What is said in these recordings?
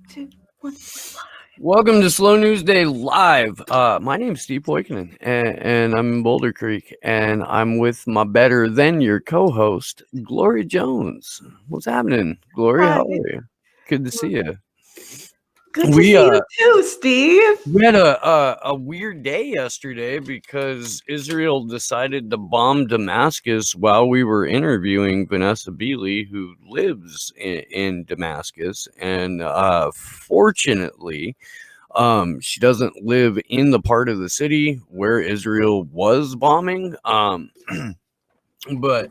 2, 1. Welcome to Slow News Day Live. My name's Steve Poikinen, and I'm in Boulder Creek, and I'm with my better than your co-host, Gloria Jones. What's happening, Gloria? Hi. How are you? Good to see you. Good to see you too, Steve. We had a weird day yesterday because Israel decided to bomb Damascus while we were interviewing Vanessa Beeley, who lives in Damascus, and fortunately, she doesn't live in the part of the city where Israel was bombing. But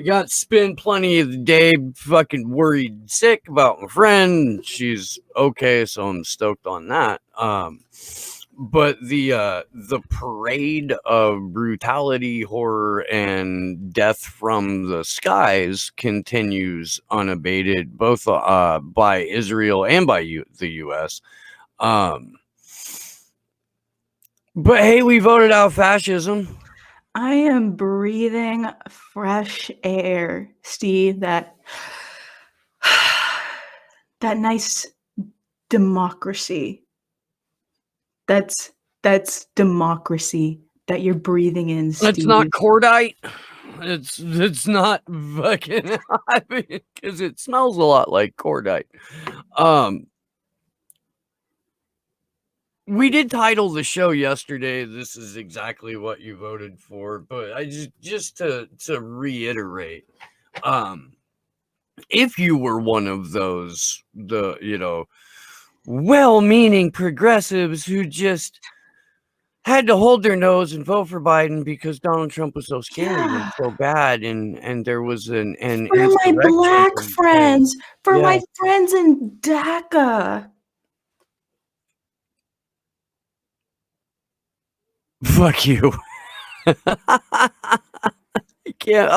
I got to spend plenty of the day fucking worried sick about my friend. She's okay, so I'm stoked on that. But the parade of brutality, horror, and death from the skies continues unabated, both by Israel and by the U.S. But hey, we voted out fascism. I am breathing fresh air, Steve. That nice democracy. That's democracy that you're breathing in, Steve. It's not cordite. It's not fucking because it smells a lot like cordite. We did title the show yesterday, "This is exactly what you voted for," but I just to reiterate, if you were one of those well-meaning progressives who just had to hold their nose and vote for Biden because Donald Trump was so scary and so bad, and there was an for my black friends, my friends in DACA. Fuck you. I can't.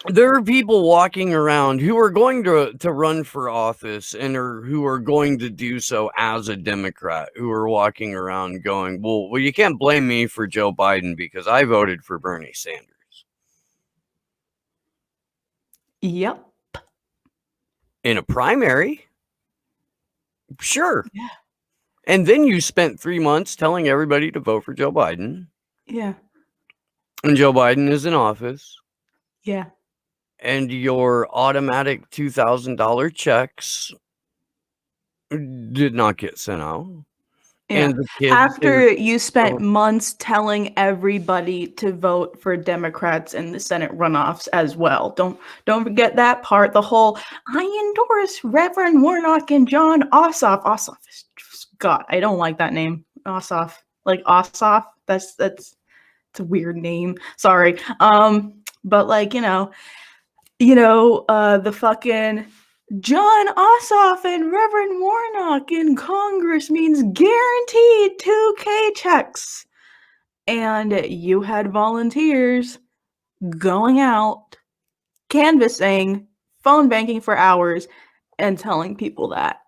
There are people walking around who are going to run for office and who are going to do so as a Democrat, who are walking around going, well, you can't blame me for Joe Biden because I voted for Bernie Sanders. Yep. In a primary? Sure. Yeah. And then you spent 3 months telling everybody to vote for Joe Biden. Yeah. And Joe Biden is in office. Yeah. And your automatic $2,000 checks did not get sent out. Yeah. And the kid after you spent months telling everybody to vote for Democrats in the Senate runoffs as well. Don't forget that part. The whole I endorse Reverend Warnock and John Ossoff. Ossoff is God. I don't like that name. Ossoff. Like Ossoff. That's it's a weird name. Sorry. But like, the fucking John Ossoff and Reverend Warnock in Congress means guaranteed 2K checks. And you had volunteers going out, canvassing, phone banking for hours, and telling people that.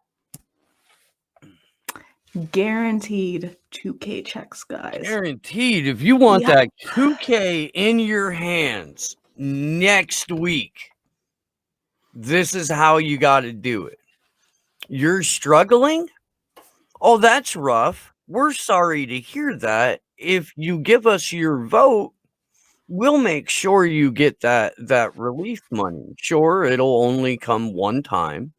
Guaranteed 2K checks, guys. Guaranteed. If you want that 2K in your hands next week, this is how you got to do it. You're struggling? Oh, that's rough. We're sorry to hear that. If you give us your vote, we'll make sure you get that relief money. Sure, it'll only come one time,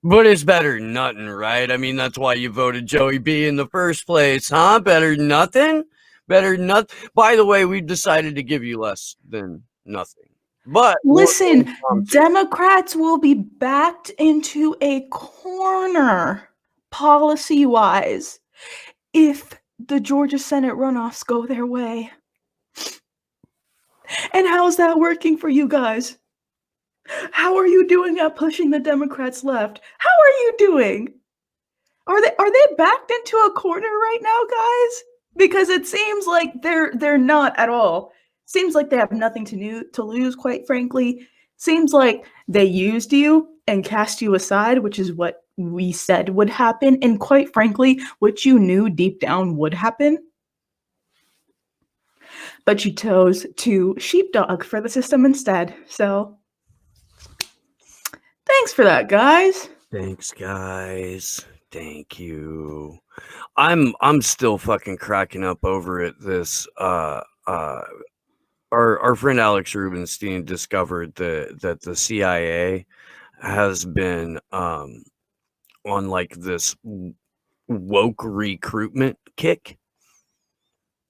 but it's better than nothing, right? I mean, that's why you voted Joey B in the first place, huh? Better than nothing? Better than nothing? By the way, we've decided to give you less than nothing. But listen, Democrats will be backed into a corner policy-wise if the Georgia Senate runoffs go their way. And how's that working for you guys? How are you doing at pushing the Democrats left? How are you doing? Are they backed into a corner right now, guys? Because it seems like they're not at all. Seems like they have nothing to lose, quite frankly. Seems like they used you and cast you aside, which is what we said would happen, and quite frankly, what you knew deep down would happen. But you chose to sheepdog for the system instead. So thanks for that, guys. Thanks, guys. Thank you. I'm still fucking cracking up over it. This our friend Alex Rubinstein discovered that the CIA has been on like this woke recruitment kick.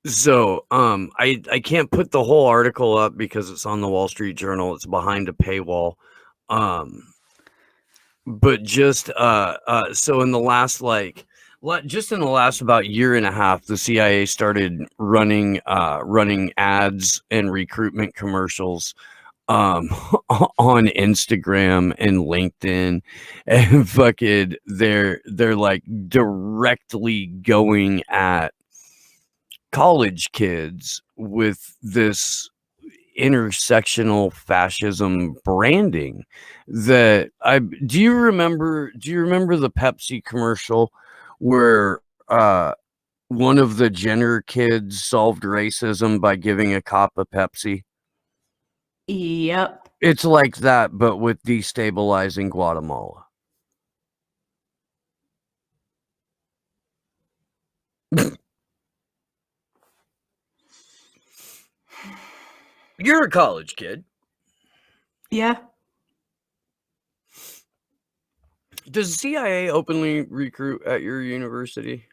So I can't put the whole article up because it's on the Wall Street Journal. It's behind a paywall. But just so in the last just in the last about year and a half, the CIA started running ads and recruitment commercials on Instagram and LinkedIn, and fucking they're like directly going at college kids with this intersectional fascism branding that do you remember the Pepsi commercial where one of the Jenner kids solved racism by giving a cop a Pepsi? Yep. It's like that, but with destabilizing Guatemala. You're a college kid. Yeah. Does the CIA openly recruit at your university?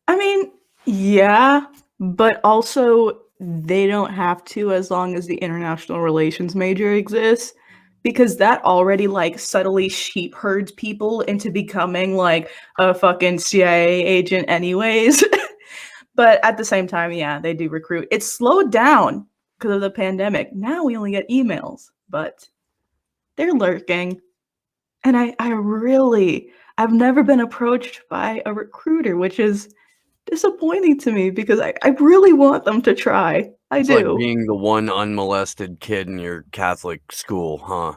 I mean, yeah, but also they don't have to as long as the international relations major exists, because that already like subtly sheep herds people into becoming like a fucking CIA agent anyways. But at the same time, yeah, they do recruit. It's slowed down because of the pandemic. Now we only get emails, but they're lurking. And I've never been approached by a recruiter, which is disappointing to me because I really want them to try. It's do. like being the one unmolested kid in your Catholic school, huh?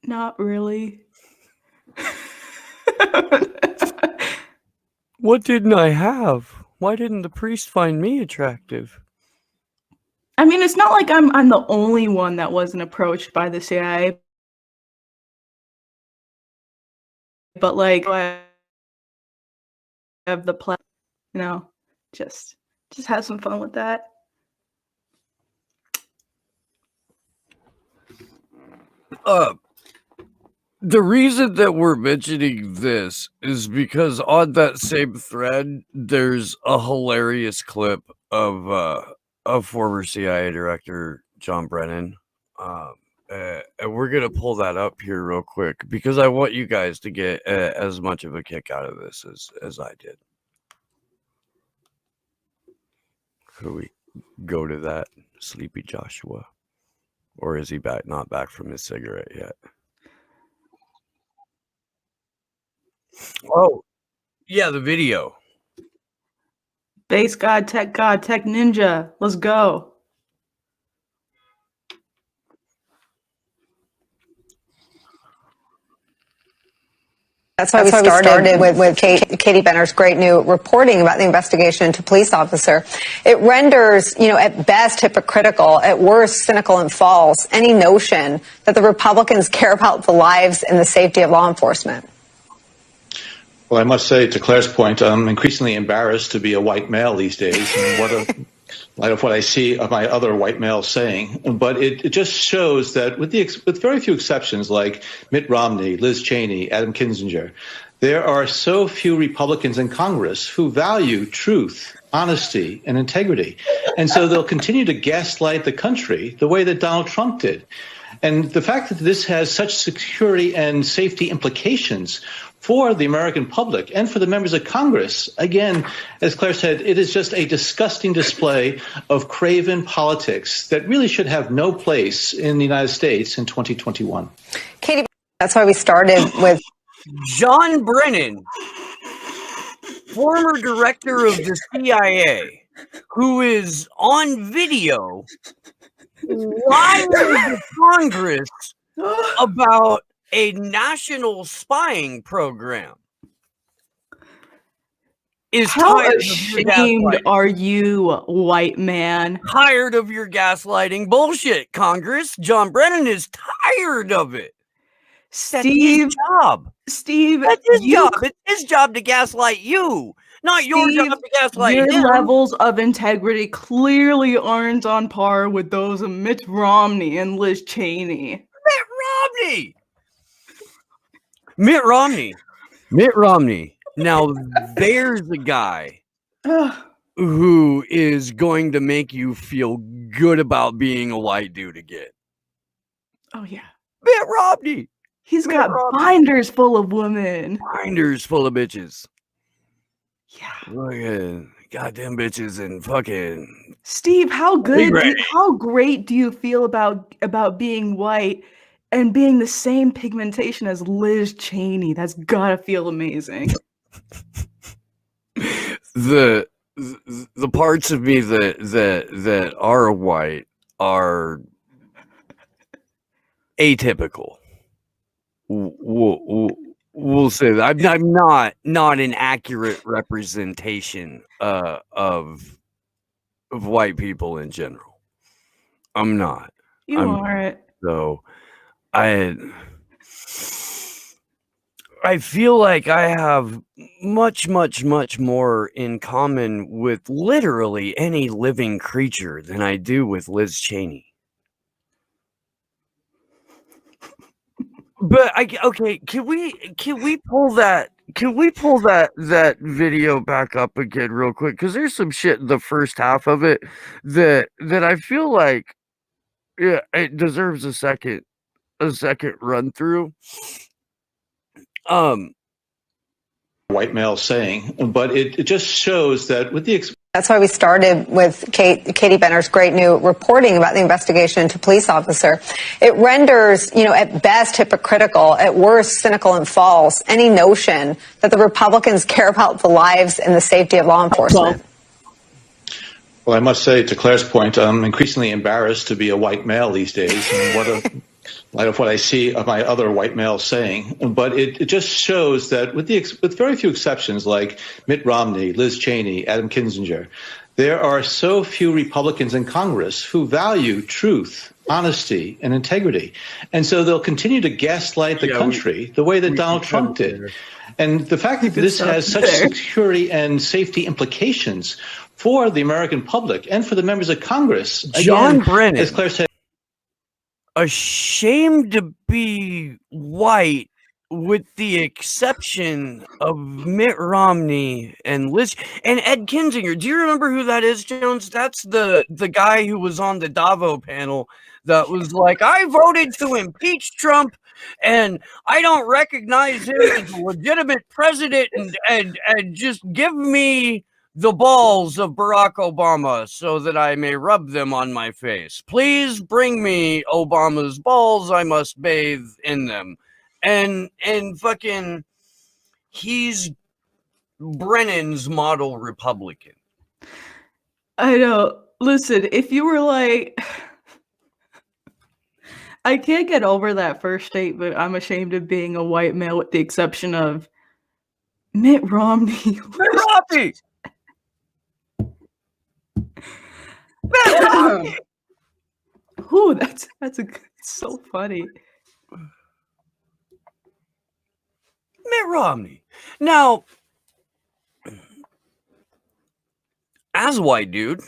Not really. What didn't I have? Why didn't the priest find me attractive? I mean, it's not like I'm the only one that wasn't approached by the CIA, but like I have the plan, just have some fun with that. The reason that we're mentioning this is because on that same thread, there's a hilarious clip of former CIA director John Brennan. And we're gonna pull that up here real quick because I want you guys to get as much of a kick out of this as I did. Could we go to that, Sleepy Joshua? Or is he not back from his cigarette yet? Oh, yeah, the video. Base God, Tech Ninja. Let's go. That's why we started with Katie Benner's great new reporting about the investigation into police officer. It renders, at best hypocritical, at worst cynical and false, any notion that the Republicans care about the lives and the safety of law enforcement. Well, I must say, to Claire's point, I'm increasingly embarrassed to be a white male these days. And light of what I see of my other white males saying, but it just shows that with very few exceptions, like Mitt Romney, Liz Cheney, Adam Kinzinger, there are so few Republicans in Congress who value truth, honesty, and integrity. And so they'll continue to gaslight the country the way that Donald Trump did. And the fact that this has such security and safety implications for the American public and for the members of Congress, again, as Claire said, it is just a disgusting display of craven politics that really should have no place in the United States in 2021. Katie, that's why we started with John Brennan, former director of the CIA, who is on video lying to Congress about a national spying program. is How tired of your ashamed gaslighting. are you, white man? Tired of your gaslighting bullshit, Congress. John Brennan is tired of it. That's his job. Steve, That's his job. It's his job to gaslight you, not your job to gaslight your him. levels of integrity clearly aren't on par with those of Mitt Romney and Liz Cheney. Mitt Romney. Now, there's a guy who is going to make you feel good about being a white dude again. Oh, yeah. Mitt Romney. He's got binders full of women. Binders full of bitches. Yeah. Fucking goddamn bitches and fucking. Steve, how great do you feel about being white and being the same pigmentation as Liz Cheney? That's gotta feel amazing. The parts of me that are white are atypical. We'll say that I'm not an accurate representation of white people in general. I'm not. You aren't. So I feel like I have much more in common with literally any living creature than I do with Liz Cheney. But okay, can we pull that video back up again real quick? Because there's some shit in the first half of it that I feel like it deserves a second run through. White male saying, but it just shows that with the That's why we started with Katie Benner's great new reporting about the investigation into police officer. It renders, at best hypocritical, at worst cynical and false, any notion that the Republicans care about the lives and the safety of law enforcement. Well, I must say, to Claire's point, I'm increasingly embarrassed to be a white male these days. And light of what I see of my other white males saying, but it just shows that with very few exceptions, like Mitt Romney, Liz Cheney, Adam Kinzinger, there are so few Republicans in Congress who value truth, honesty, and integrity. And so they'll continue to gaslight the country the way that Donald Trump did. And the fact that this has such security and safety implications for the American public and for the members of Congress. John Brennan, as Claire said, ashamed to be white with the exception of Mitt Romney and Liz and Ed Kinzinger. Do you remember who that is, Jones? That's the guy who was on the Davos panel that was like, I voted to impeach Trump and I don't recognize him as a legitimate president and just give me the balls of Barack Obama so that I may rub them on my face. Please bring me Obama's balls. I must bathe in them. And fucking, he's Brennan's model Republican. I know. Listen, if you were like, I can't get over that first statement. I'm ashamed of being a white male with the exception of Mitt Romney. Mitt Romney! Ooh, that's so funny. Mitt Romney. Now, as a white dude,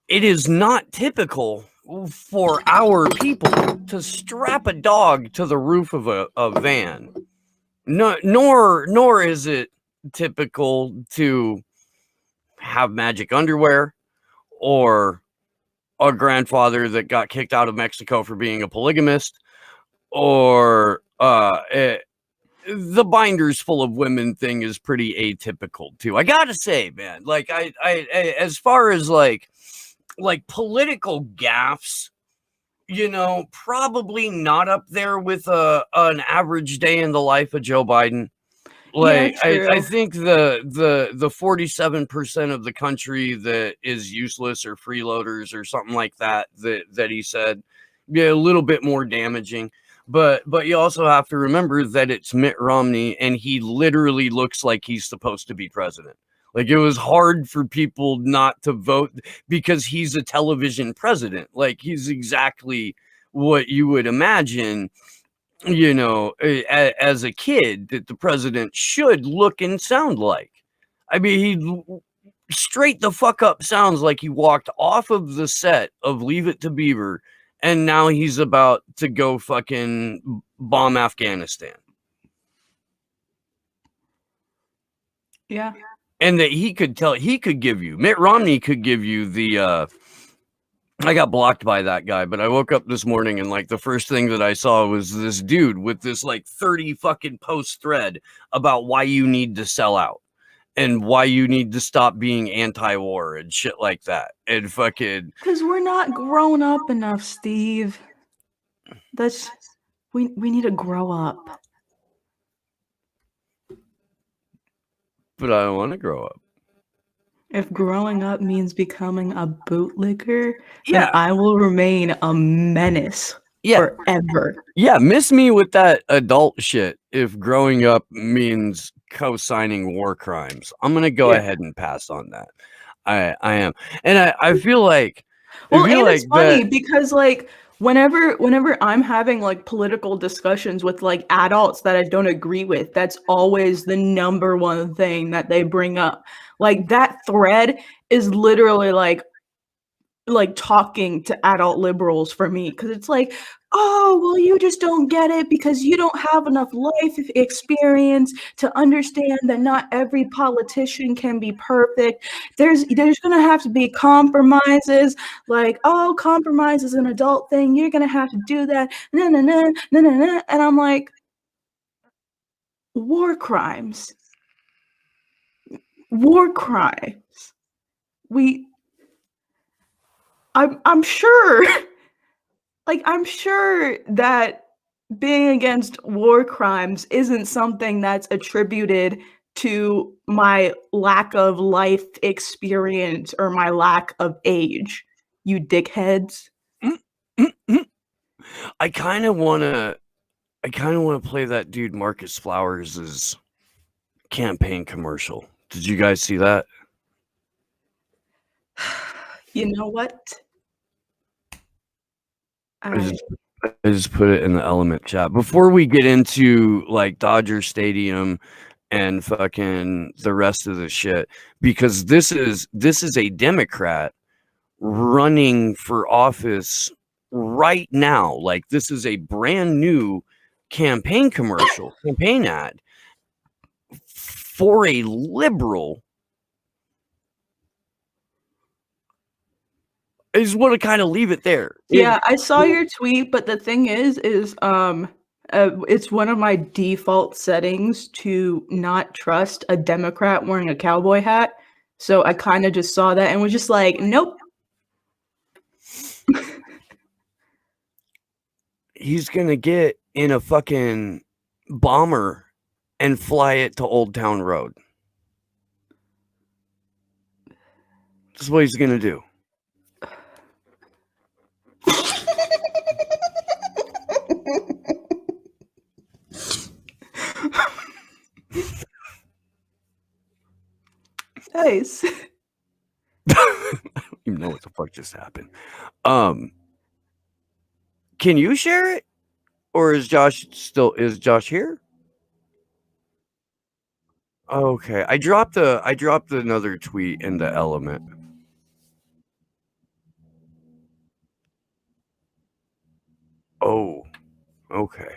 it is not typical for our people to strap a dog to the roof of a van. No, nor is it typical to have magic underwear or a grandfather that got kicked out of Mexico for being a polygamist or the binders full of women thing is pretty atypical too. I gotta say, man, like I as far as like political gaffes, probably not up there with an average day in the life of Joe Biden. Like I think the 47% of the country that is useless or freeloaders or something like that he said, a little bit more damaging. But you also have to remember that it's Mitt Romney, and he literally looks like he's supposed to be president. Like, it was hard for people not to vote because he's a television president. Like, he's exactly what you would imagine, as a kid, that the president should look and sound like. I mean, he straight the fuck up sounds like he walked off of the set of Leave It to Beaver, and now he's about to go fucking bomb Afghanistan. Yeah. And that he could give you, Mitt Romney could give you the, I got blocked by that guy, but I woke up this morning and like the first thing that I saw was this dude with this like 30 fucking post thread about why you need to sell out and why you need to stop being anti-war and shit like that. And fucking, because we're not grown up enough, Steve. We need to grow up. but I don't want to grow up. If growing up means becoming a bootlicker, Yeah. then I will remain a menace forever. Yeah, miss me with that adult shit if growing up means co-signing war crimes. I'm going to go ahead and pass on that. I am. And I feel like... Well, and it's funny because like whenever I'm having like political discussions with like adults that I don't agree with, that's always the number one thing that they bring up. Like that thread is literally like talking to adult liberals for me, because it's like, oh, well, you just don't get it because you don't have enough life experience to understand that not every politician can be perfect. There's gonna have to be compromises. Like, oh, compromise is an adult thing. You're gonna have to do that. No, no, no, no, no, no. And I'm like, war crimes. I'm sure, I'm sure that being against war crimes isn't something that's attributed to my lack of life experience or my lack of age, you dickheads. I kind of want to play that dude Marcus Flowers' campaign commercial. Did you guys see that? You know what? I just put it in the element chat. Before we get into like Dodger Stadium and fucking the rest of the shit, because this is a Democrat running for office right now. Like, this is a brand new campaign ad for a liberal. I just want to kind of leave it there. Yeah, I saw your tweet, but the thing is it's one of my default settings to not trust a Democrat wearing a cowboy hat. So I kind of just saw that and was just like, nope. He's gonna get in a fucking bomber and fly it to Old Town Road. That's what he's gonna do. Nice. I don't even know what the fuck just happened. Can you share it? Or is Josh here? Okay. I dropped another tweet in the element. Oh, okay.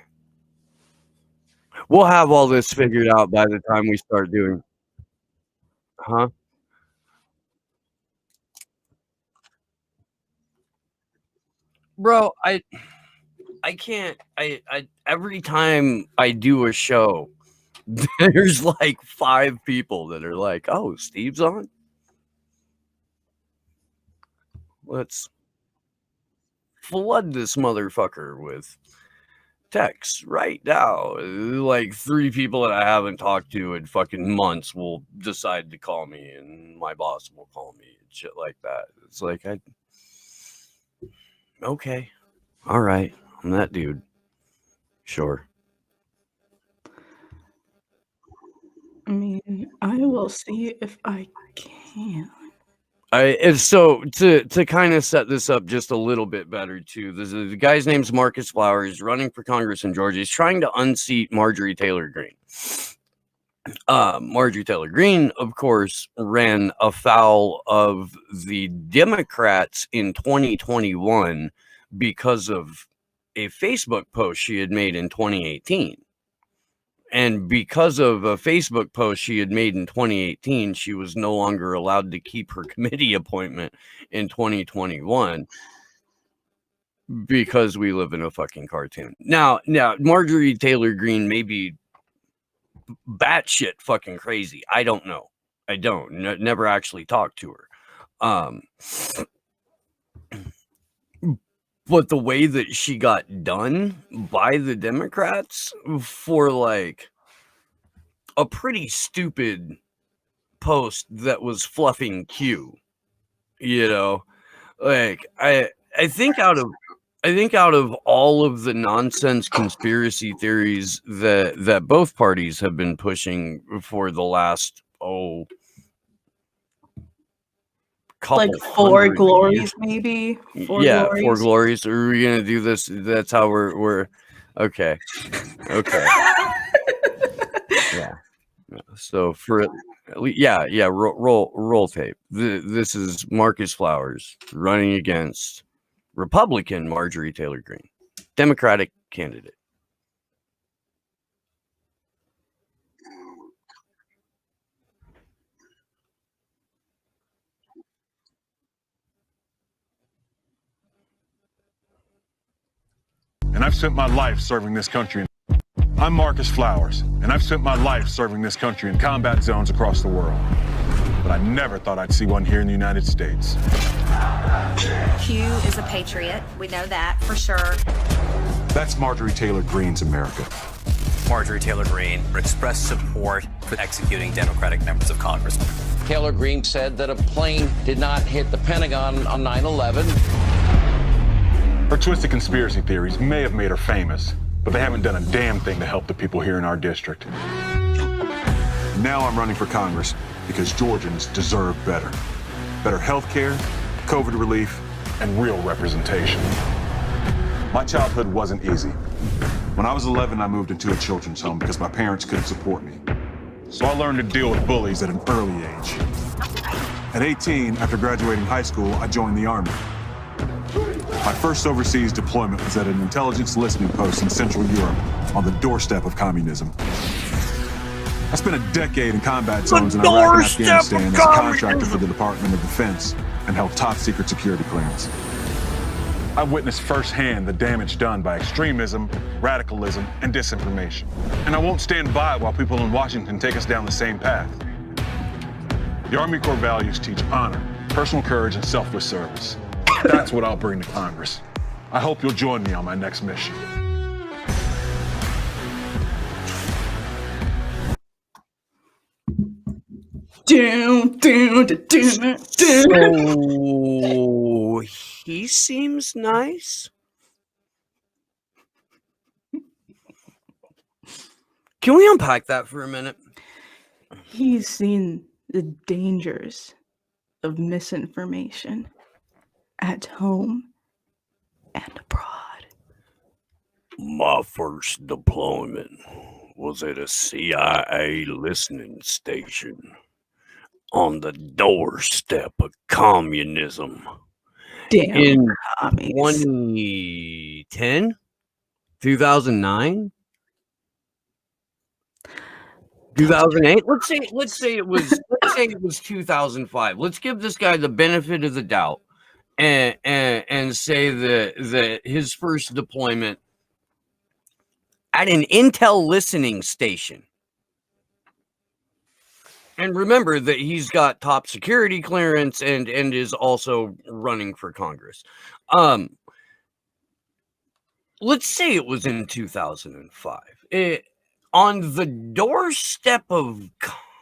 We'll have all this figured out by the time we start doing. Huh? Bro, I can't. I every time I do a show, there's like 5 people that are like, "Oh, Steve's on. Let's flood this motherfucker with texts right now." Like 3 people that I haven't talked to in fucking months will decide to call me, and my boss will call me and shit like that. It's like, okay, all right, I'm that dude. Sure. I mean, I will see if I can. And so to kind of set this up just a little bit better too, the guy's name's Marcus Flowers, running for Congress in Georgia. He's trying to unseat Marjorie Taylor Greene. Marjorie Taylor Greene, of course, ran afoul of the Democrats in 2021 because of a Facebook post she had made in 2018. And because of a Facebook post she had made in 2018, she was no longer allowed to keep her committee appointment in 2021 because we live in a fucking cartoon. Now, Marjorie Taylor Greene may be batshit fucking crazy. I don't know. I don't. Never actually talked to her. But the way that she got done by the Democrats for like a pretty stupid post that was fluffing Q, you know, like I think out of all of the nonsense conspiracy theories that both parties have been pushing for the last couple like 4 glories years. maybe. 4 glories. Are we gonna do this? That's how we're okay. Yeah. So for roll tape. This is Marcus Flowers running against Republican Marjorie Taylor Greene, Democratic candidate. And I've spent my life serving this country. I'm Marcus Flowers, and I've spent my life serving this country in combat zones across the world. But I never thought I'd see one here in the United States. Q is a patriot. We know that for sure. That's Marjorie Taylor Greene's America. Marjorie Taylor Greene expressed support for executing Democratic members of Congress. Taylor Greene said that a plane did not hit the Pentagon on 9/11. Her twisted conspiracy theories may have made her famous, but they haven't done a damn thing to help the people here in our district. Now I'm running for Congress because Georgians deserve better. Better health care, COVID relief, and real representation. My childhood wasn't easy. When I was 11, I moved into a children's home because my parents couldn't support me. So I learned to deal with bullies at an early age. At 18, after graduating high school, I joined the Army. My first overseas deployment was at an intelligence listening post in Central Europe on the doorstep of communism. I spent a decade in combat zones in Iraq and Afghanistan as a contractor for the Department of Defense and held top secret security clearance. I witnessed firsthand the damage done by extremism, radicalism, and disinformation. And I won't stand by while people in Washington take us down the same path. The Army Corps values teach honor, personal courage, and selfless service. That's what I'll bring to Congress. I hope you'll join me on my next mission. So he seems nice. Can we unpack that for a minute? He's seen the dangers of misinformation at home and abroad. My first deployment was at a CIA listening station on the doorstep of communism. Damn, in commies. 2010, 2009, 2008. Let's say it was 2005. Let's give this guy the benefit of the doubt and say that his first deployment at an intel listening station. And remember that he's got top security clearance and is also running for Congress. Let's say it was in 2005. On the doorstep of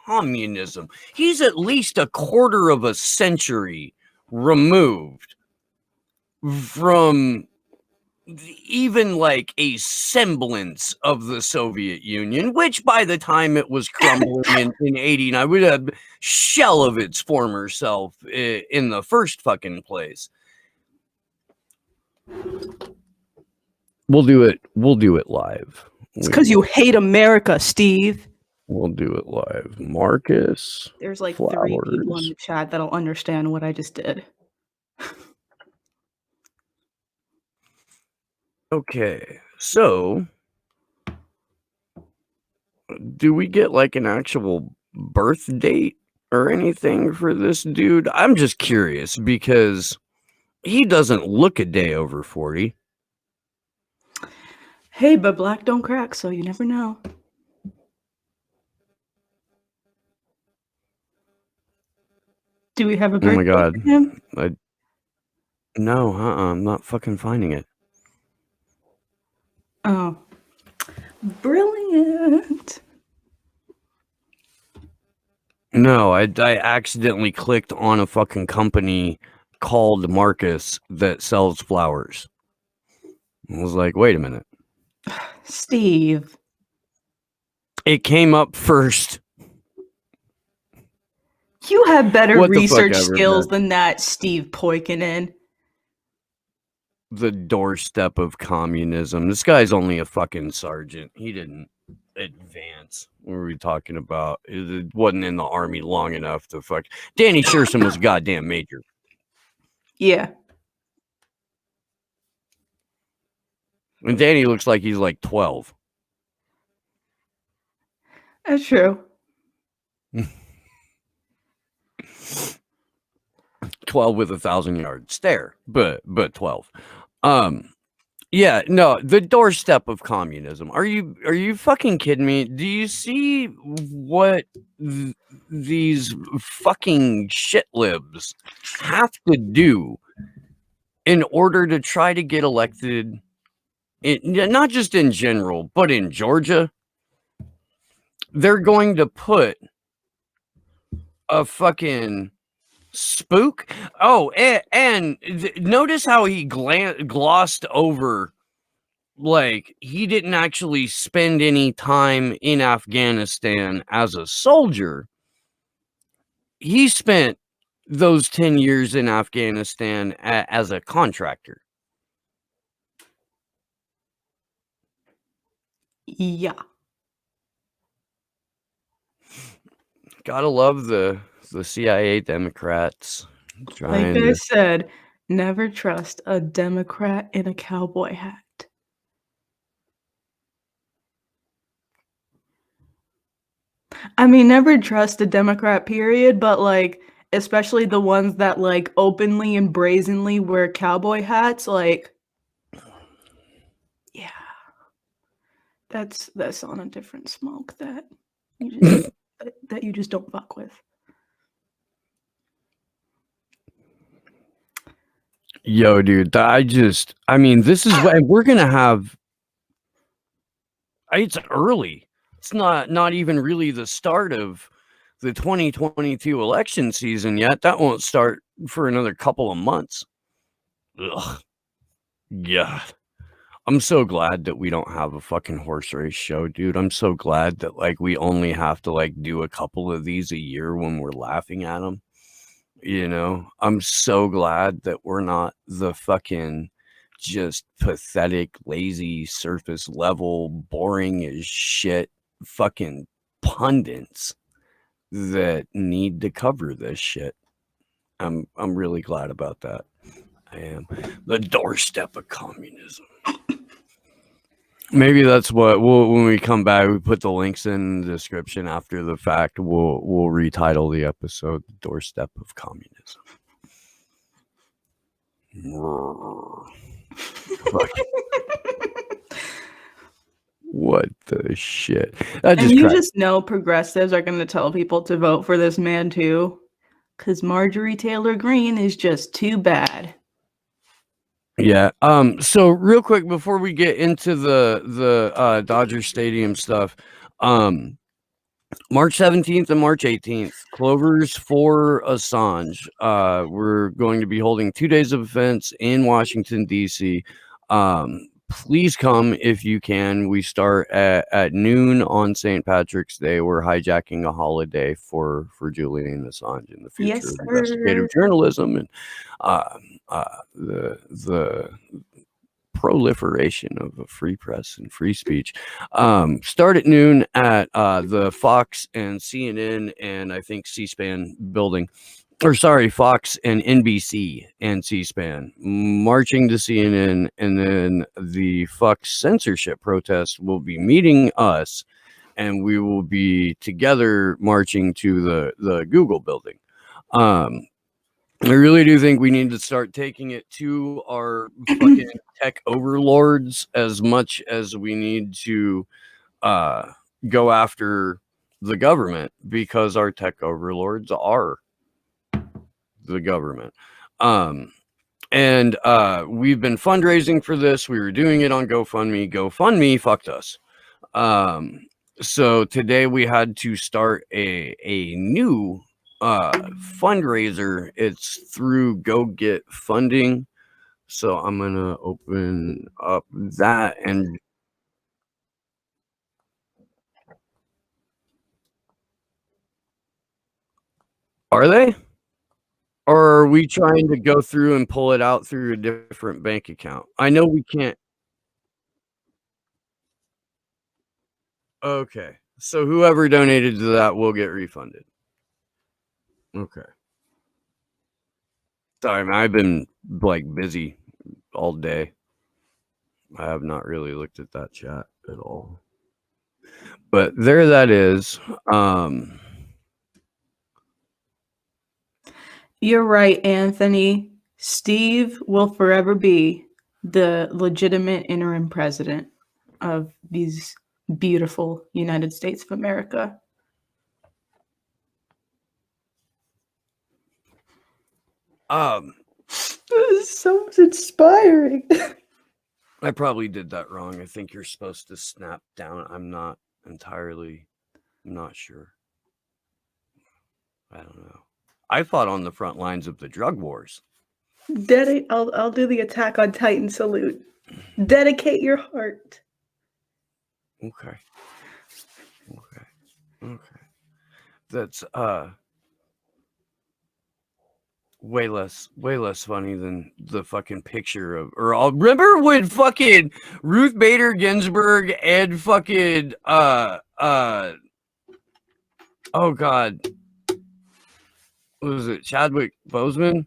communism, he's at least a quarter of a century removed from even like a semblance of the Soviet Union, which by the time it was crumbling in 89 would have a shell of its former self in the first fucking place. We'll do it live. It's because you hate America, Steve. We'll do it live. Marcus. There's like Flowers. 3 people in the chat that'll understand what I just did. Okay, so do we get like an actual birth date or anything for this dude? I'm just curious because he doesn't look a day over 40. Hey, but black don't crack, so you never know. Do we have a birthday Oh my god. for him? No, I'm not fucking finding it. Oh. Brilliant. No, I accidentally clicked on a fucking company called Marcus that sells flowers. I was like, wait a minute. Steve. It came up first. You have better What the fuck research ever, skills man. than that, Steve Poikinen. The doorstep of communism. This guy's only a fucking sergeant. He didn't advance. What were we talking about? It wasn't in the army long enough to fuck. Danny Sherson was a goddamn major. Yeah. And Danny looks like he's like 12. That's true. 12 with 1,000-yard stare, but 12. Yeah, no, the doorstep of communism. Are you fucking kidding me? Do you see what these fucking shit libs have to do in order to try to get elected? Not just in general, but in Georgia. They're going to put a fucking spook. Oh, and notice how he glossed over, like, he didn't actually spend any time in Afghanistan as a soldier. He spent those 10 years in Afghanistan as a contractor. Yeah. Gotta love the CIA Democrats trying Like I to... said, never trust a Democrat in a cowboy hat. I mean, never trust a Democrat, period, but like, especially the ones that like openly and brazenly wear cowboy hats, like, yeah. That's on a different smoke that you just don't fuck with. Yo, dude, I mean, this is what we're gonna have. It's early. It's not even really the start of the 2022 election season yet. That won't start for another couple of months. Ugh. Yeah. I'm so glad that we don't have a fucking horse race show, dude. I'm so glad that like we only have to like do a couple of these a year when we're laughing at them. You know, I'm so glad that we're not the fucking just pathetic, lazy, surface level, boring as shit fucking pundits that need to cover this shit. I'm really glad about that. I am. The doorstep of communism. Maybe that's what when we come back, we put the links in the description after the fact. We'll retitle the episode "The Doorstep of Communism." What the shit? And you just know progressives are going to tell people to vote for this man too, because Marjorie Taylor Greene is just too bad. Yeah. So real quick before we get into the Dodger Stadium stuff, March 17th and March 18th, Clovers for Assange. We're going to be holding 2 days of events in Washington, D.C. Please come if you can. We start at noon on St. Patrick's Day. We're hijacking a holiday for Julian Assange in the future Yes, of investigative sir. journalism and the proliferation of a free press and free speech. Start at noon at the Fox and CNN and I think C-SPAN building. Or sorry, Fox and NBC and C-SPAN marching to CNN, and then the Fox censorship protest will be meeting us, and we will be together marching to the Google building. I really do think we need to start taking it to our fucking tech overlords as much as we need to go after the government, because our tech overlords are the government. And we've been fundraising for this. We were doing it on GoFundMe. GoFundMe fucked us. So today we had to start a new fundraiser. It's through Go Get Funding. So I'm gonna open up that, and are they? Or are we trying to go through and pull it out through a different bank account? I know we can't. Okay. So whoever donated to that will get refunded. Okay. Sorry, man, I've been like busy all day. I have not really looked at that chat at all. But there that is. You're right, Anthony. Steve will forever be the legitimate interim president of these beautiful United States of America. This is so inspiring. I probably did that wrong. I think you're supposed to snap down. I'm not sure. I don't know. I fought on the front lines of the drug wars. I'll do the Attack on Titan salute. Dedicate your heart. Okay. That's way less funny than the fucking picture of, or I'll remember when fucking Ruth Bader Ginsburg and fucking oh god, what was it, Chadwick Boseman?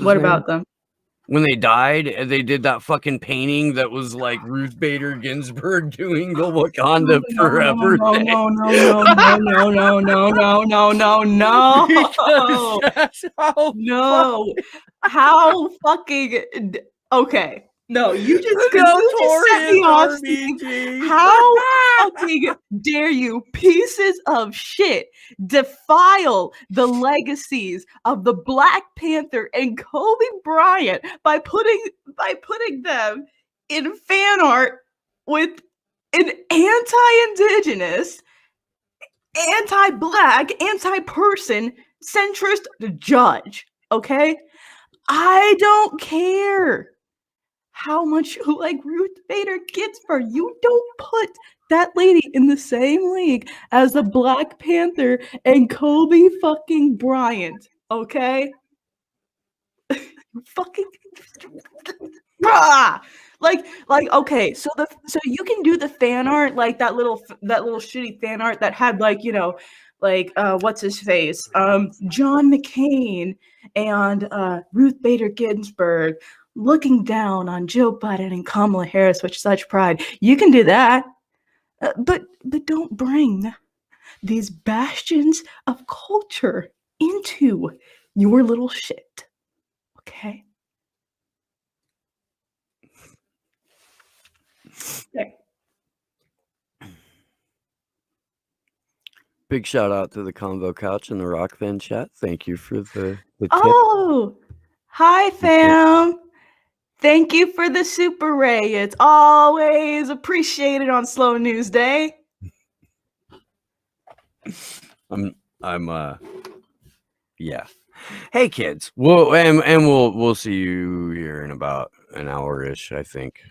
What about them? When they died, and they did that fucking painting that was like Ruth Bader Ginsburg doing the Wakanda Forever thing. No. Because that's how No. How fucking okay. No, you just set me off. How fucking dare you, pieces of shit, defile the legacies of the Black Panther and Kobe Bryant by putting them in fan art with an anti-indigenous, anti-black, anti-person, centrist judge. Okay? I don't care how much you like Ruth Bader Ginsburg. You don't put that lady in the same league as the Black Panther and Kobe fucking Bryant. Okay? Fucking like okay, so you can do the fan art, like that little shitty fan art that had like, you know, like what's his face, John McCain and Ruth Bader Ginsburg looking down on Joe Biden and Kamala Harris with such pride. You can do that, but don't bring these bastions of culture into your little shit. Okay? Okay. Big shout out to the Convo Couch and the Rock Band chat. Thank you for the tip. Oh, hi fam. Thank you for the Super Ray. It's always appreciated on Slow News Day. Yeah. Hey kids. We'll see you here in about an hour-ish, I think.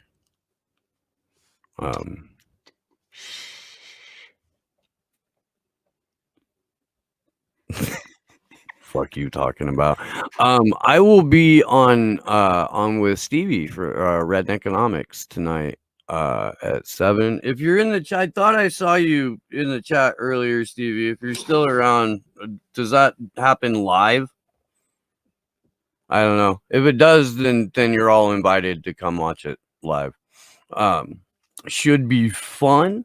Fuck you talking about. I will be on with Stevie for Red Economics tonight at 7. If you're in the chat, I thought I saw you in the chat earlier, Stevie. If you're still around, does that happen live? I don't know. If it does, then you're all invited to come watch it live. Should be fun.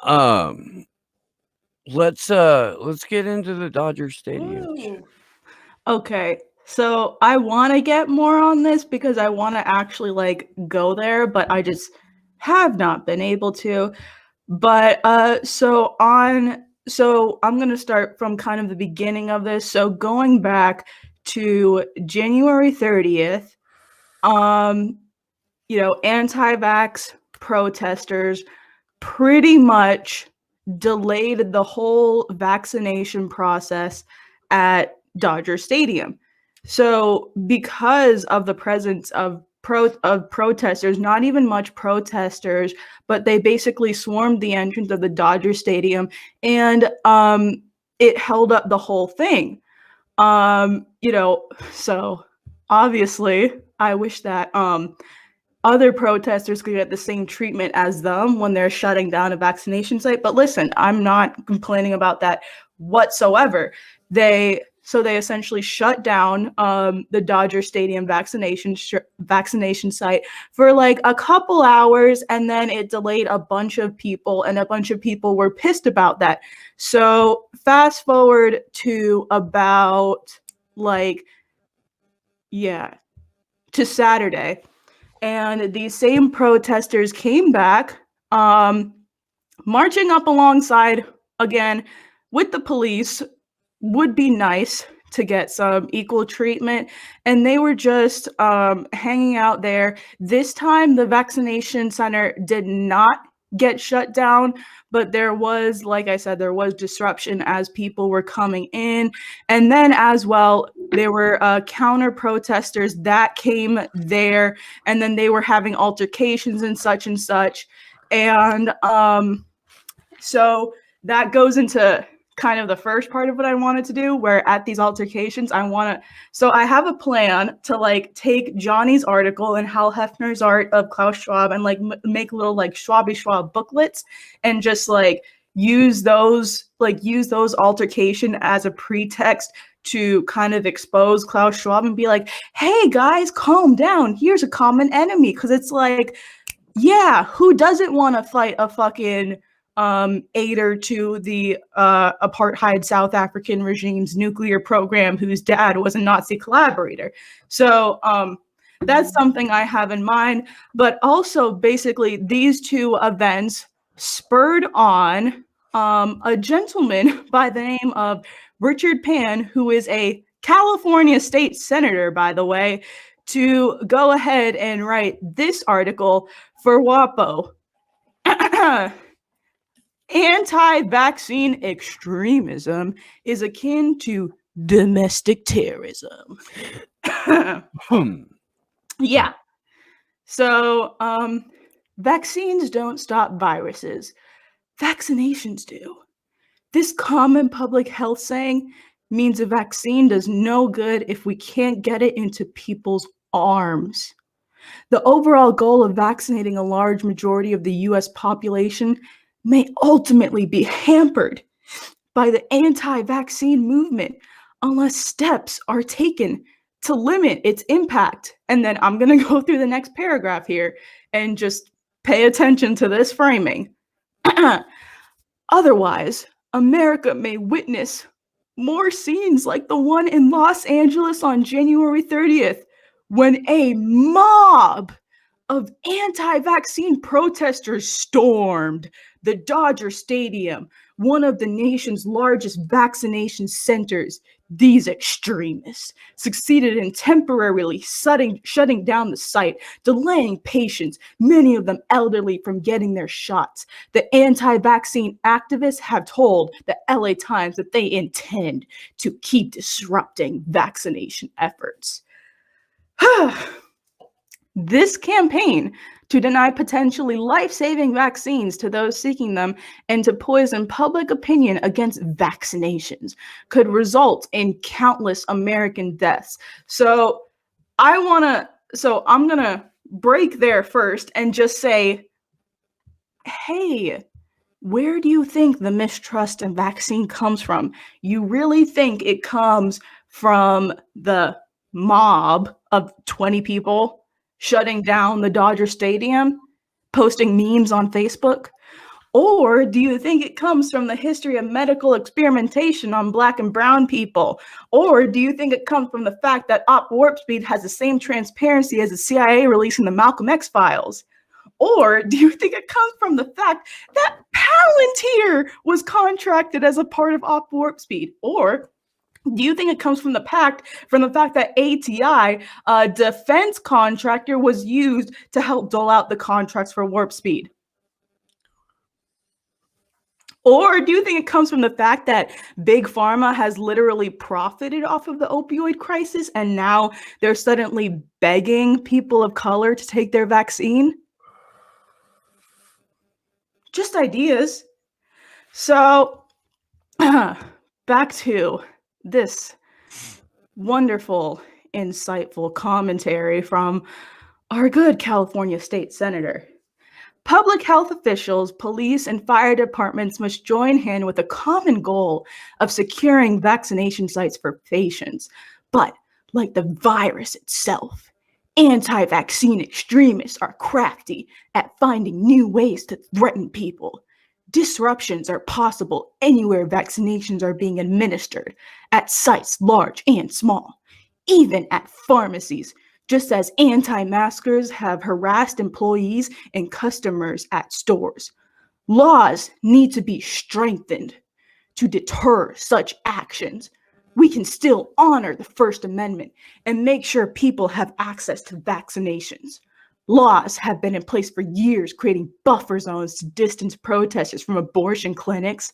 Let's get into the Dodger Stadium. Ooh. Okay, so I want to get more on this because I want to actually like go there, but I just have not been able to. But so I'm going to start from kind of the beginning of this. So going back to January 30th, anti-vax protesters pretty much delayed the whole vaccination process at Dodger Stadium. So because of the presence of protesters, not even much protesters, but they basically swarmed the entrance of the Dodger Stadium, and it held up the whole thing. So obviously I wish that other protesters could get the same treatment as them when they're shutting down a vaccination site. But listen, I'm not complaining about that whatsoever. They essentially shut down the Dodger Stadium vaccination site for like a couple hours, and then it delayed a bunch of people, and a bunch of people were pissed about that. So fast forward to about to Saturday. And these same protesters came back, marching up alongside, again, with the police. Would be nice to get some equal treatment. And they were just hanging out there. This time, the vaccination center did not get shut down, but there was, like I said, there was disruption as people were coming in. And then as well, there were counter protesters that came there, and then they were having altercations and such and such. And so that goes into kind of the first part of what I wanted to do, where at these altercations, so I have a plan to like take Johnny's article and Hal Hefner's art of Klaus Schwab and like make little like Schwabby Schwab booklets and just like use those altercation as a pretext to kind of expose Klaus Schwab and be like, hey guys, calm down. Here's a common enemy. Cause it's like, yeah, who doesn't want to fight a fucking aider to the apartheid South African regime's nuclear program whose dad was a Nazi collaborator? So that's something I have in mind. But also, basically, these two events spurred on a gentleman by the name of Richard Pan, who is a California state senator, by the way, to go ahead and write this article for WAPO. Anti-vaccine extremism is akin to domestic terrorism. Yeah. So, vaccines don't stop viruses. Vaccinations do. This common public health saying means a vaccine does no good if we can't get it into people's arms. The overall goal of vaccinating a large majority of the US population may ultimately be hampered by the anti-vaccine movement unless steps are taken to limit its impact. And then I'm going to go through the next paragraph here and just pay attention to this framing. Otherwise, America may witness more scenes like the one in Los Angeles on January 30th, when a mob of anti-vaccine protesters stormed the Dodger Stadium, one of the nation's largest vaccination centers. These extremists succeeded in temporarily shutting down the site, delaying patients, many of them elderly, from getting their shots. The anti-vaccine activists have told the LA Times that they intend to keep disrupting vaccination efforts. This campaign to deny potentially life-saving vaccines to those seeking them and to poison public opinion against vaccinations could result in countless American deaths. So I'm going to break there first and just say, hey, where do you think the mistrust in vaccine comes from? You really think it comes from the mob of 20 people shutting down the Dodger Stadium, posting memes on Facebook? Or do you think it comes from the history of medical experimentation on Black and brown people? Or do you think it comes from the fact that Op Warp Speed has the same transparency as the CIA releasing the Malcolm X files? Or do you think it comes from the fact that Palantir was contracted as a part of Op Warp Speed? Or do you think it comes from the fact that ATI, a defense contractor, was used to help dole out the contracts for Warp Speed? Or do you think it comes from the fact that Big Pharma has literally profited off of the opioid crisis and now they're suddenly begging people of color to take their vaccine? Just ideas. So, back to this wonderful, insightful commentary from our good California state senator. Public health officials, police, and fire departments must join hand with a common goal of securing vaccination sites for patients. But like the virus itself, anti-vaccine extremists are crafty at finding new ways to threaten people. Disruptions are possible anywhere vaccinations are being administered, at sites large and small, even at pharmacies, just as anti-maskers have harassed employees and customers at stores. Laws need to be strengthened to deter such actions. We can still honor the First Amendment and make sure people have access to vaccinations. Laws have been in place for years, creating buffer zones to distance protesters from abortion clinics.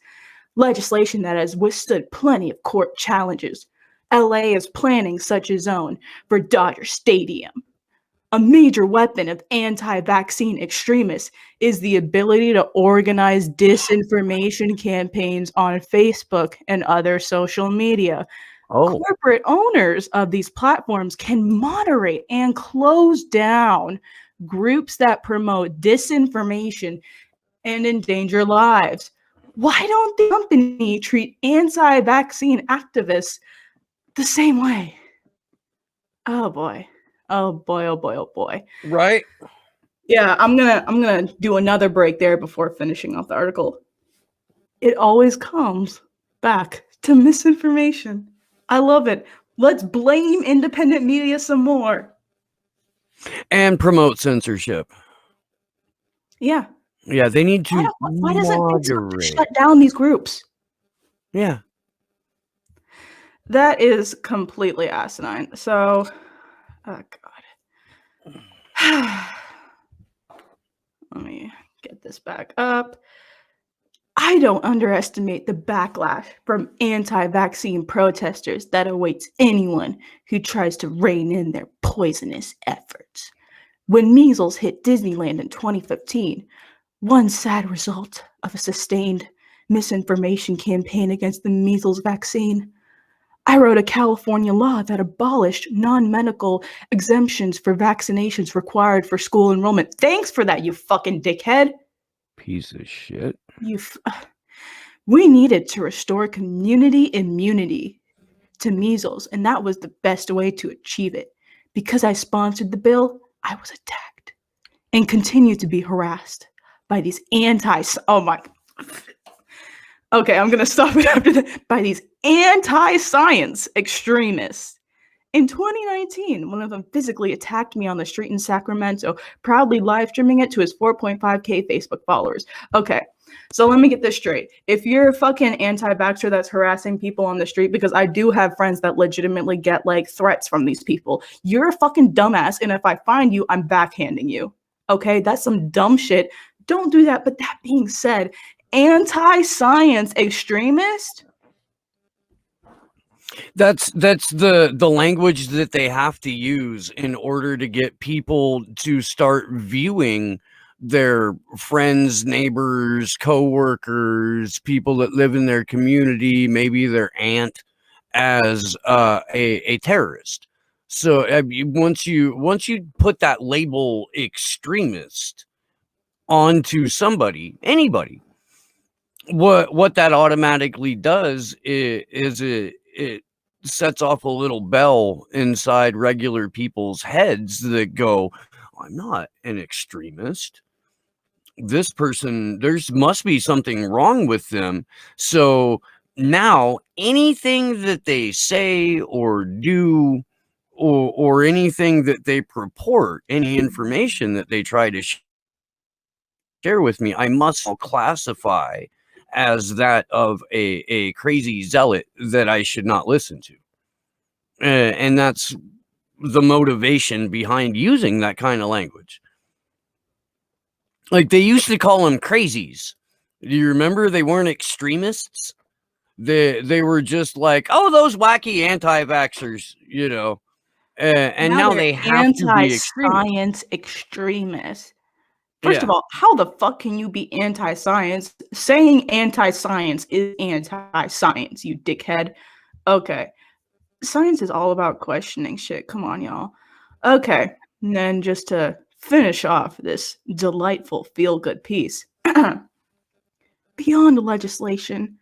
Legislation that has withstood plenty of court challenges. LA is planning such a zone for Dodger Stadium. A major weapon of anti-vaccine extremists is the ability to organize disinformation campaigns on Facebook and other social media. Corporate owners of these platforms can moderate and close down groups that promote disinformation and endanger lives. Why don't the company treat anti-vaccine activists the same way? Oh boy. Oh boy, oh boy, oh boy. Right? Yeah, I'm gonna do another break there before finishing off the article. It always comes back to misinformation. I love it. Let's blame independent media some more. And promote censorship. Yeah. Yeah, they need to Why doesn't moderate. shut down these groups? Yeah. That is completely asinine. So, oh God. Let me get this back up. I don't underestimate the backlash from anti-vaccine protesters that awaits anyone who tries to rein in their poisonous efforts. When measles hit Disneyland in 2015, one sad result of a sustained misinformation campaign against the measles vaccine, I wrote a California law that abolished non-medical exemptions for vaccinations required for school enrollment. Thanks for that, you fucking dickhead. Piece of shit. We needed to restore community immunity to measles, and that was the best way to achieve it. Because I sponsored the bill, I was attacked and continue to be harassed by these Okay, I'm gonna stop it after that. By these anti-science extremists. In 2019, one of them physically attacked me on the street in Sacramento, proudly live streaming it to his 4.5K Facebook followers. Okay, so let me get this straight. If you're a fucking anti-vaxxer that's harassing people on the street, because I do have friends that legitimately get like threats from these people, you're a fucking dumbass, and if I find you, I'm backhanding you. Okay, that's some dumb shit. Don't do that. But that being said, anti-science extremist? That's the language that they have to use in order to get people to start viewing their friends, neighbors, coworkers, people that live in their community, maybe their aunt, as a terrorist. So once you put that label extremist onto somebody, anybody, what that automatically does is it sets off a little bell inside regular people's heads that go, I'm not an extremist. This person, there's must be something wrong with them. So now anything that they say or do, or anything that they purport, any information that they try to share with me, I must classify as that of a crazy zealot that I should not listen to. And that's the motivation behind using that kind of language. Like they used to call them crazies. Do you remember? They weren't extremists. They were just like, oh, those wacky anti-vaxxers, you know. And now they have to be anti-science extremists. First of Yeah. all, how the fuck can you be anti-science? Saying anti-science is anti-science, you dickhead. Okay. Science is all about questioning shit. Come on, y'all. Okay. And then just to finish off this delightful feel-good piece. Beyond legislation,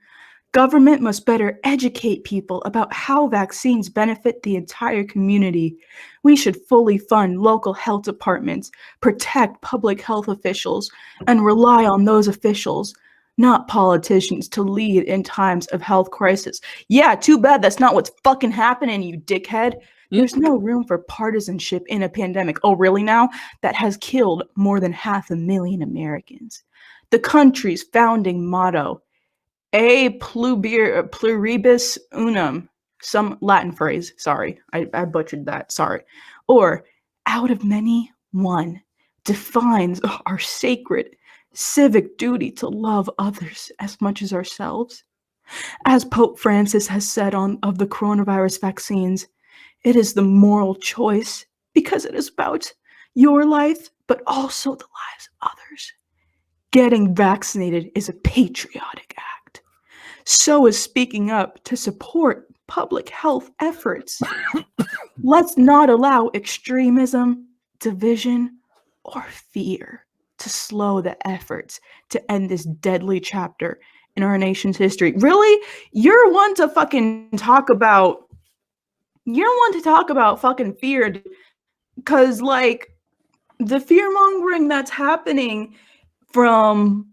government must better educate people about how vaccines benefit the entire community. We should fully fund local health departments, protect public health officials, and rely on those officials, not politicians, to lead in times of health crisis. Yeah, too bad that's not what's fucking happening, you dickhead. There's no room for partisanship in a pandemic. Oh, really now? That has killed more than 500,000 Americans. The country's founding motto, a pluribus unum, some Latin phrase, sorry, I butchered that, sorry, or out of many, one, defines our sacred civic duty to love others as much as ourselves. As Pope Francis has said of the coronavirus vaccines, it is the moral choice because it is about your life, but also the lives of others. Getting vaccinated is a patriotic act. So is speaking up to support public health efforts. Let's not allow extremism, division, or fear to slow the efforts to end this deadly chapter in our nation's history. Really? You're one to talk about fucking fear, because like the fear mongering that's happening from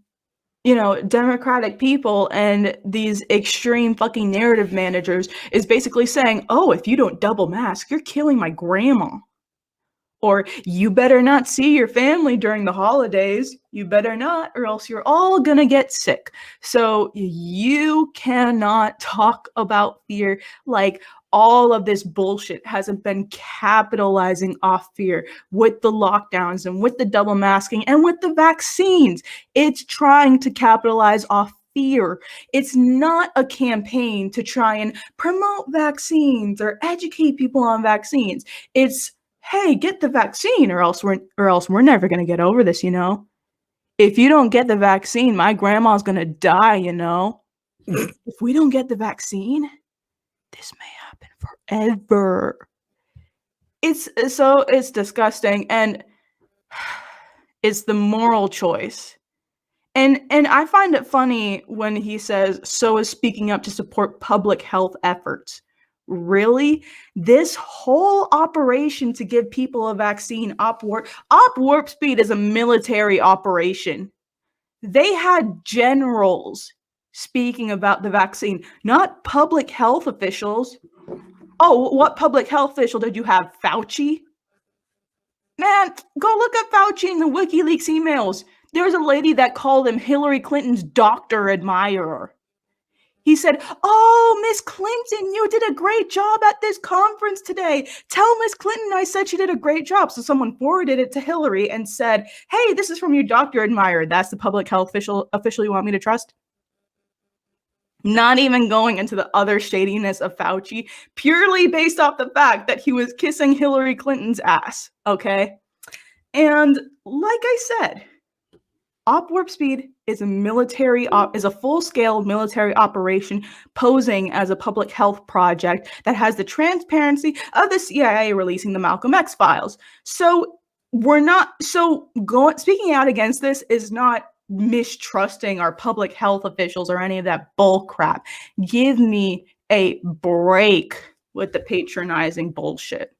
Democratic people and these extreme fucking narrative managers is basically saying, oh, if you don't double mask, you're killing my grandma. Or you better not see your family during the holidays. You better not, or else you're all gonna get sick. So you cannot talk about fear like all of this bullshit hasn't been capitalizing off fear with the lockdowns and with the double masking and with the vaccines. It's trying to capitalize off fear. It's not a campaign to try and promote vaccines or educate people on vaccines. It's, hey, get the vaccine or else we're never going to get over this, If you don't get the vaccine, my grandma's going to die, If we don't get the vaccine, this may happen forever. It's disgusting, and it's the moral choice. And I find it funny when he says, so is speaking up to support public health efforts. Really? This whole operation to give people a vaccine, Op Warp Speed is a military operation. They had generals speaking about the vaccine, not public health officials. Oh, what public health official did you have? Fauci? Man, go look up Fauci in the WikiLeaks emails. There's a lady that called him Hillary Clinton's doctor admirer. He said, oh, Miss Clinton, you did a great job at this conference today. Tell Miss Clinton I said she did a great job. So someone forwarded it to Hillary and said, hey, this is from your doctor admirer. That's the public health official you want me to trust? Not even going into the other shadiness of Fauci, purely based off the fact that he was kissing Hillary Clinton's ass, okay? And like I said, Op Warp Speed is a full-scale military operation posing as a public health project that has the transparency of the CIA releasing the Malcolm X files. So speaking out against this is not mistrusting our public health officials or any of that bull crap. Give me a break with the patronizing bullshit.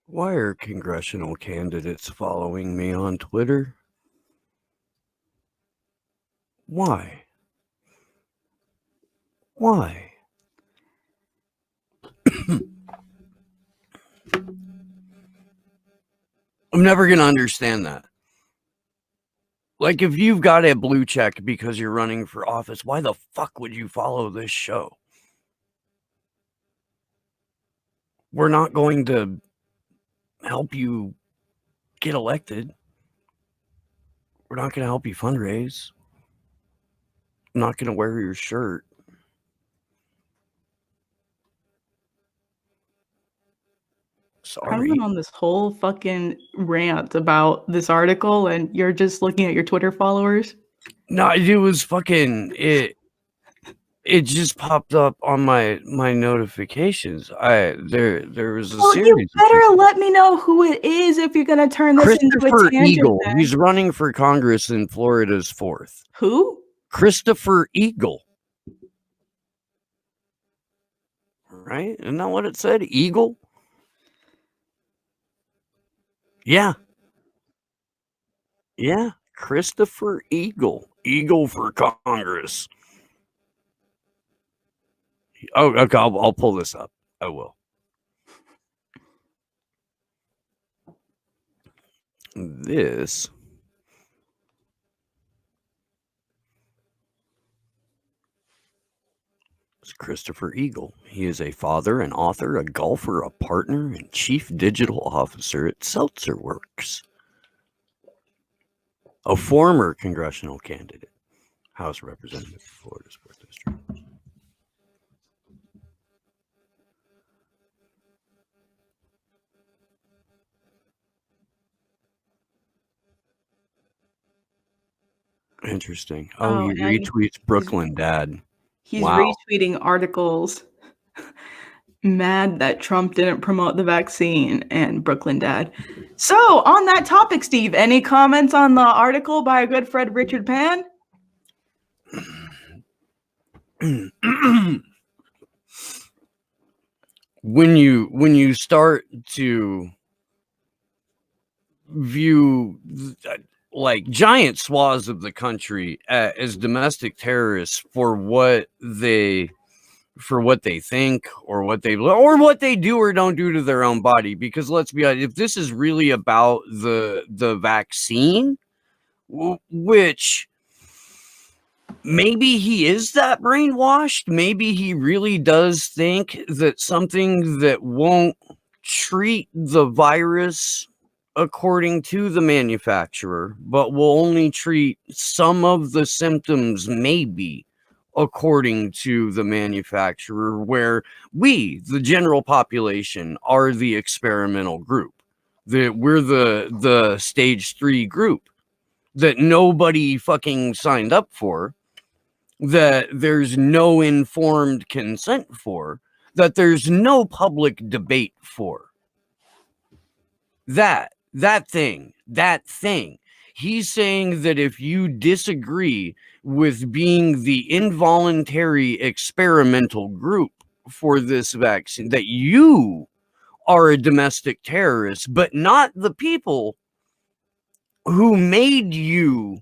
Why are congressional candidates following me on Twitter? Why? Why? I'm never going to understand that. Like, if you've got a blue check because you're running for office, why the fuck would you follow this show? We're not going to help you get elected. We're not going to help you fundraise. I'm not going to wear your shirt. Sorry. I've been on this whole fucking rant about this article, and you're just looking at your Twitter followers. No, it was fucking it. It just popped up on my notifications. There was a series. You better let me know who it is if you're gonna turn this into a Christopher tangent. Eagle. He's running for Congress in Florida's 4th. Who? Christopher Eagle. Right? Isn't that what it said? Eagle? Yeah. Yeah. Christopher Eagle. Eagle for Congress. Oh, okay. I'll pull this up. I will. This is Christopher Eagle. He is a father, an author, a golfer, a partner, and chief digital officer at Seltzer Works. A former congressional candidate, House Representative, Florida's 4th District. Interesting. Oh, he retweets Brooklyn Dad. He's retweeting articles mad that Trump didn't promote the vaccine and Brooklyn Dad. So, on that topic, Steve, any comments on the article by a good friend Richard Pan? When you start to view like giant swaths of the country as domestic terrorists for what they think or what they do or don't do to their own body, because let's be honest, if this is really about the vaccine, which maybe he is that brainwashed, maybe he really does think that something that won't treat the virus according to the manufacturer, but will only treat some of the symptoms, maybe according to the manufacturer, where we, the general population, are the experimental group, that we're the stage 3 group that nobody fucking signed up for, that there's no informed consent for, that there's no public debate for. That thing. He's saying that if you disagree with being the involuntary experimental group for this vaccine, that you are a domestic terrorist, but not the people who made you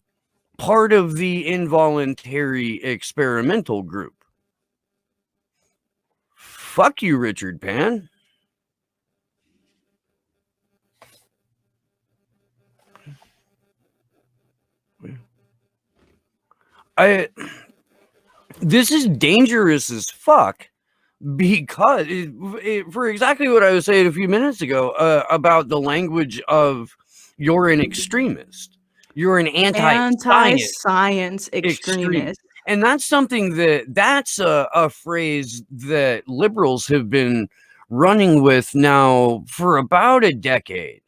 part of the involuntary experimental group. Fuck you, Richard Pan. This is dangerous as fuck, because for exactly what I was saying a few minutes ago about the language of you're an extremist, you're an anti-science extremist. And that's something that's a phrase that liberals have been running with now for about a decade.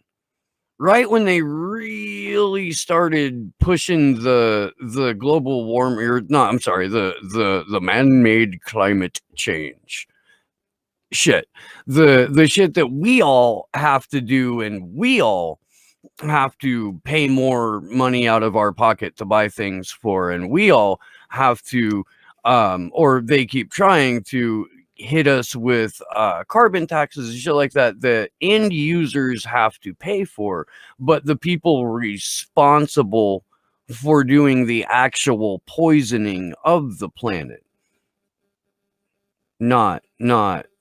Right when they really started pushing the global warming, or no, I'm sorry, the man-made climate change shit, the shit that we all have to do, and we all have to pay more money out of our pocket to buy things for, and we all have to or they keep trying to hit us with carbon taxes and shit like that the end users have to pay for, but the people responsible for doing the actual poisoning of the planet not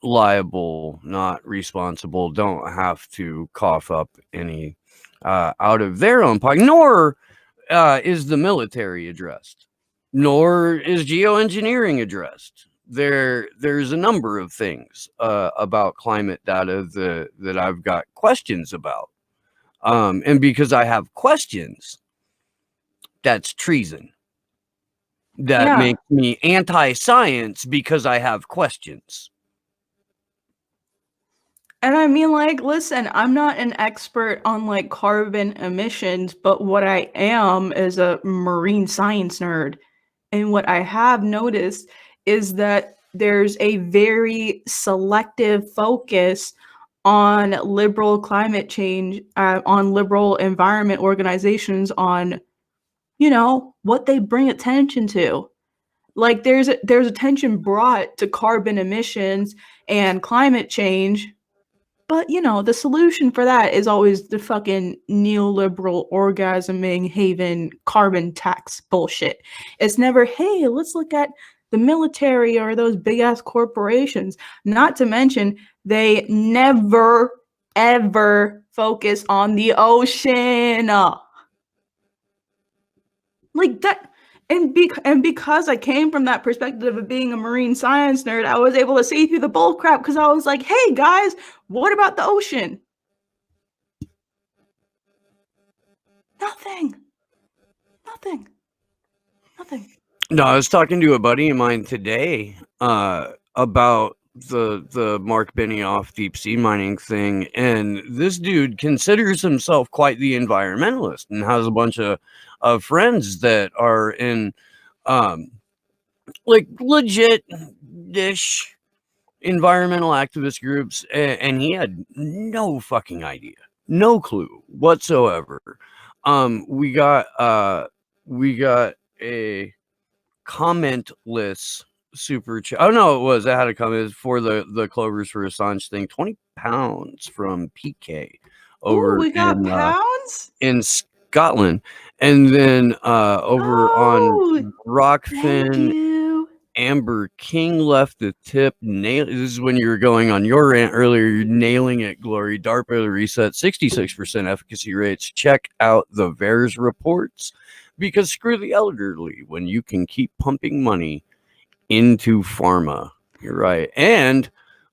liable, not responsible, don't have to cough up any out of their own pocket, nor is the military addressed, nor is geoengineering addressed. There's a number of things about climate data that I've got questions about. And because I have questions, that's treason. That makes me anti-science because I have questions. And I mean, like, listen, I'm not an expert on like carbon emissions, but what I am is a marine science nerd. And what I have noticed is that there's a very selective focus on liberal climate change, on liberal environment organizations, on, you know, what they bring attention to. Like there's attention brought to carbon emissions and climate change, but, you know, the solution for that is always the fucking neoliberal orgasming haven carbon tax bullshit. It's never, hey, let's look at the military or those big ass corporations. Not to mention, they never, ever focus on the ocean. Like that. And because I came from that perspective of being a marine science nerd, I was able to see through the bull crap because I was like, hey guys, what about the ocean? Nothing. No, I was talking to a buddy of mine today about the Mark Benioff deep sea mining thing, and this dude considers himself quite the environmentalist and has a bunch of friends that are in like legit-ish environmental activist groups, and he had no fucking idea, no clue whatsoever. We got a commentless super chat. Oh no, it had a comment for the Clovers for Assange thing. 20 pounds from PK over we got pounds in Scotland, and then over on Rockfin, Amber King left the tip. This is when you were going on your rant earlier. You're nailing it, Glory. DARPA reset 66% efficacy rates. Check out the VAERS reports, because screw the elderly when you can keep pumping money into pharma. You're right. And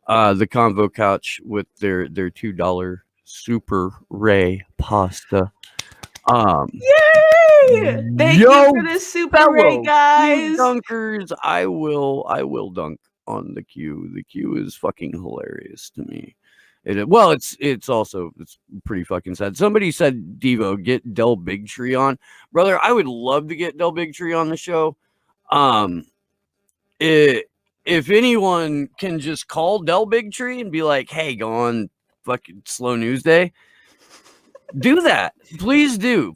the Convo Couch with their $2 Super Ray pasta. Yay! Thank you for the Super Ray, guys. Dunkers, I will dunk on the Q. The Q is fucking hilarious to me. It's also pretty fucking sad. Somebody said, Devo, get Del Bigtree on. Brother, I would love to get Del Bigtree on the show. If anyone can just call Del Bigtree and be like, hey, go on fucking Slow News Day, do that. Please do.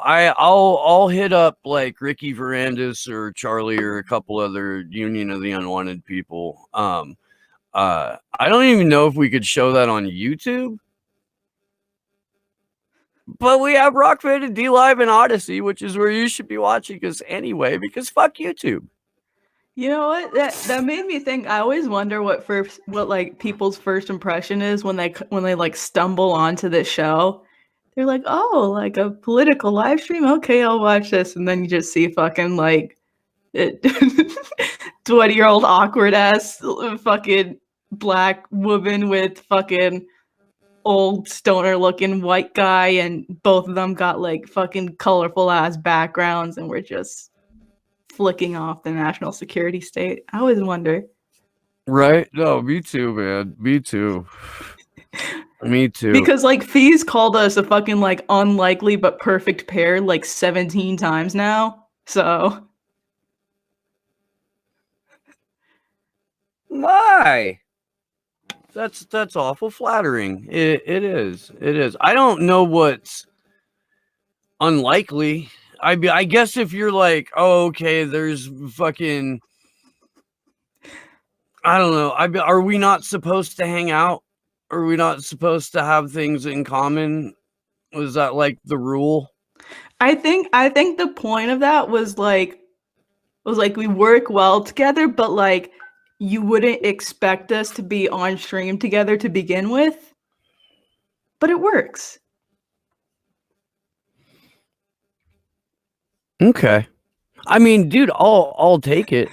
I'll hit up like Ricky Varandas or Charlie or a couple other Union of the Unwanted people. I don't even know if we could show that on YouTube, but we have Rockfin and DLive and Odyssey, which is where you should be watching us anyway, because fuck YouTube. You know what? That made me think. I always wonder what like people's first impression is when they like stumble onto this show. They're like, oh, like a political live stream? Okay, I'll watch this. And then you just see fucking like 20-year-old awkward ass fucking black woman with fucking old stoner looking white guy, and both of them got like fucking colorful ass backgrounds, and we're just flicking off the national security state. I always wonder. Right? No, me too, man. Me too. Me too. Because like Fee's called us a fucking like unlikely but perfect pair like 17 times now. So why? That's awful flattering. It is. It is. I don't know what's unlikely. I guess if you're like, oh, okay, there's fucking, I don't know. Are we not supposed to hang out? Are we not supposed to have things in common? Was that like the rule? I think the point of that was like we work well together, but like you wouldn't expect us to be on stream together to begin with. But it works. Okay. I mean, dude, I'll take it.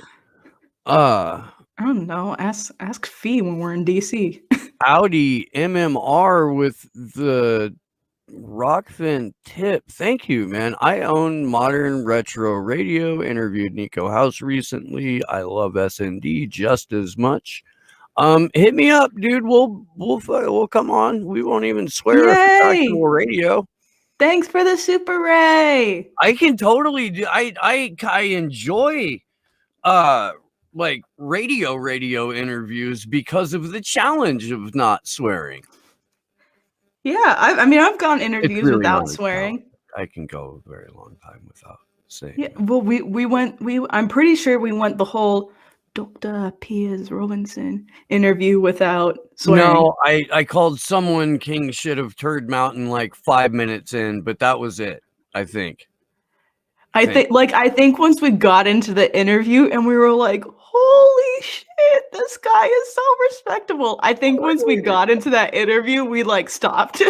I don't know. Ask Fee when we're in DC. Audi MMR with the Rockfin tip. Thank you, man. I own Modern Retro Radio. Interviewed Nico House recently. I love SND just as much. Hit me up, dude. We'll come on. We won't even swear if it's actual radio. Thanks for the Super Ray. I can totally do. I enjoy like radio interviews because of the challenge of not swearing. Yeah, I mean I've gone interviews really without swearing. I can go a very long time without saying. Yeah, well I'm pretty sure we went the whole Dr. Piers Robinson interview without swearing. No, I called someone king shit of Turd Mountain like 5 minutes in, but that was it, I think. I think once we got into the interview and we were like, holy shit, this guy is so respectable. I think once we got into that interview, we like stopped.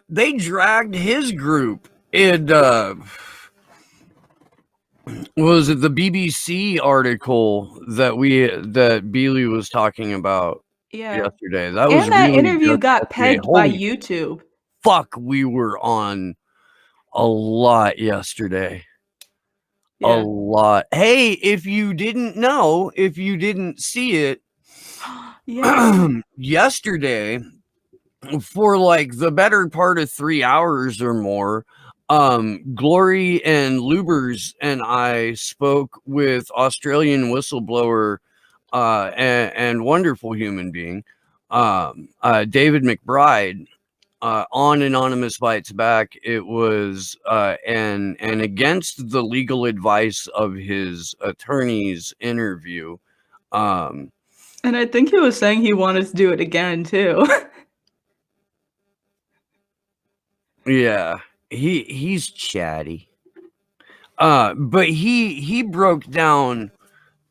They dragged his group in was it the BBC article that Bealey was talking about yesterday? That was that really interview got pegged by YouTube. Fuck, we were on a lot yesterday. Yeah. A lot. Hey, if you didn't know, if you didn't see it, yesterday, for like the better part of 3 hours or more, Glory and Lubers and I spoke with Australian whistleblower and wonderful human being, David McBride, on Anonymous Bites Back. It was and against the legal advice of his attorney's interview. And I think he was saying he wanted to do it again too. Yeah, he's chatty. But he broke down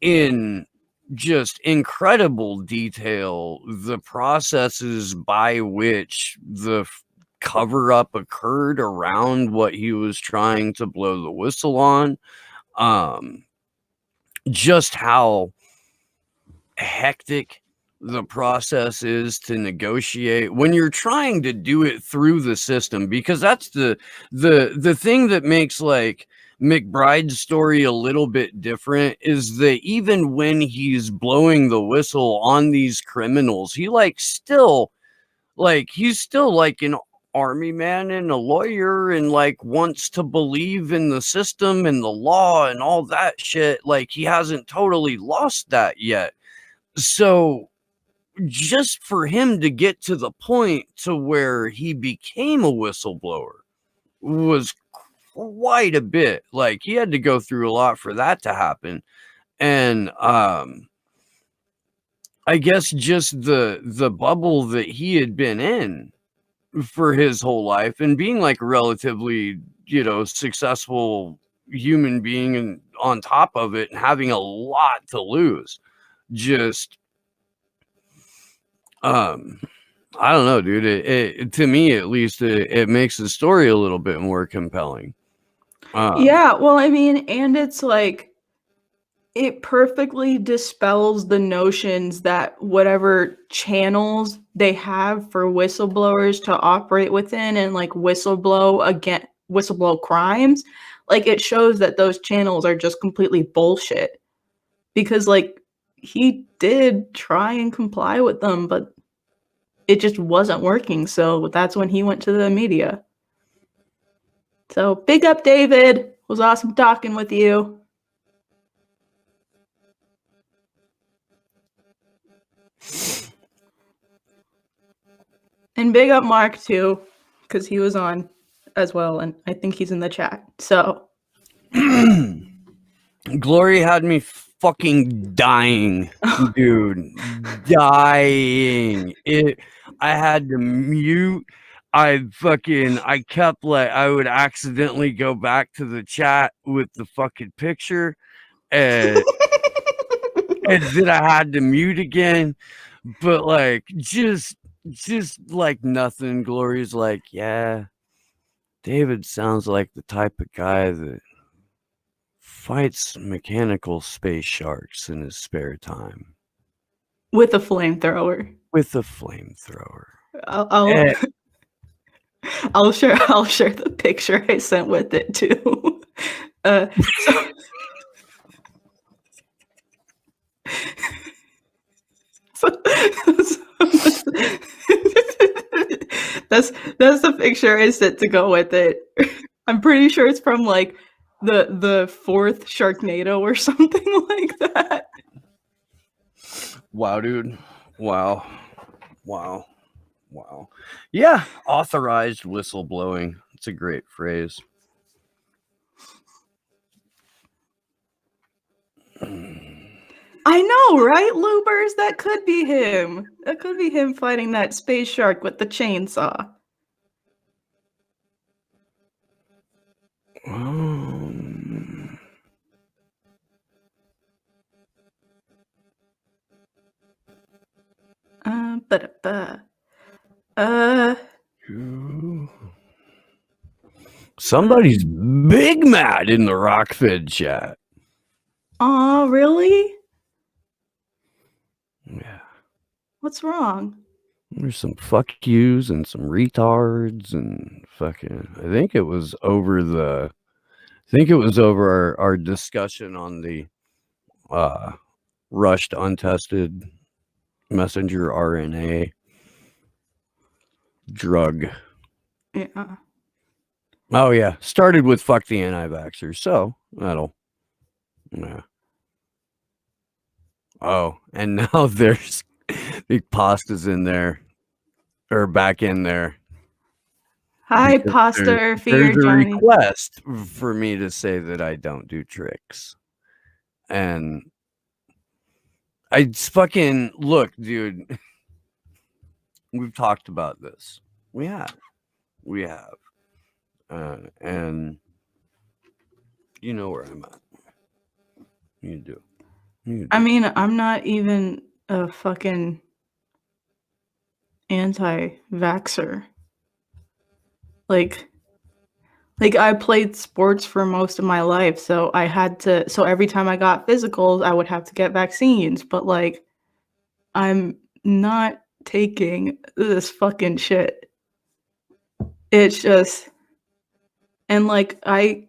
in just incredible detail the processes by which the cover up occurred around what he was trying to blow the whistle on. Just how hectic the process is to negotiate when you're trying to do it through the system, because that's the thing that makes like McBride's story a little bit different is that even when he's blowing the whistle on these criminals, he's still like an army man and a lawyer and like wants to believe in the system and the law and all that shit. Like he hasn't totally lost that yet. So just for him to get to the point to where he became a whistleblower was quite a bit. Like he had to go through a lot for that to happen. And I guess just the bubble that he had been in for his whole life and being like a relatively, successful human being and on top of it and having a lot to lose. Just I don't know, dude. It to me, at least, it makes the story a little bit more compelling. Yeah, well, I mean, and it's like it perfectly dispels the notions that whatever channels they have for whistleblowers to operate within and like whistleblow whistleblow crimes, like, it shows that those channels are just completely bullshit. Because, like, he did try and comply with them, but it just wasn't working, so that's when he went to the media. So, big up, David. It was awesome talking with you. And big up Mark, too, because he was on as well, and I think he's in the chat. So, Glory had me fucking dying, dude. Dying. I had to mute. I kept I would accidentally go back to the chat with the fucking picture, and then I had to mute again. But like, just like nothing. Glory's like, yeah, David sounds like the type of guy that fights mechanical space sharks in his spare time with a flamethrower. With a flamethrower. I'll share the picture I sent with it too. That's the picture I sent to go with it. I'm pretty sure it's from like the fourth Sharknado or something like that. Wow, dude. Wow. Yeah, authorized whistleblowing. It's a great phrase. I know, right, Lubers? That could be him. That could be him fighting that space shark with the chainsaw. Somebody's big mad in the Rockfed chat. Aw, really? Yeah. What's wrong? There's some fuck yous and some retards and fucking. I think it was over our discussion on the rushed untested messenger RNA drug. Yeah. Oh yeah, started with fuck the anti-vaxxers, so that'll. Yeah. Oh, and now there's big pasta's in there, or back in there. Hi, Pasta There's a Johnny. request for me to say that I don't do tricks, and I fucking look, dude. We've talked about this. We have, and you know where I'm at. You do. I mean, I'm not even a fucking anti-vaxxer. Like I played sports for most of my life, so every time I got physicals, I would have to get vaccines, but like I'm not taking this fucking shit. It's just, and I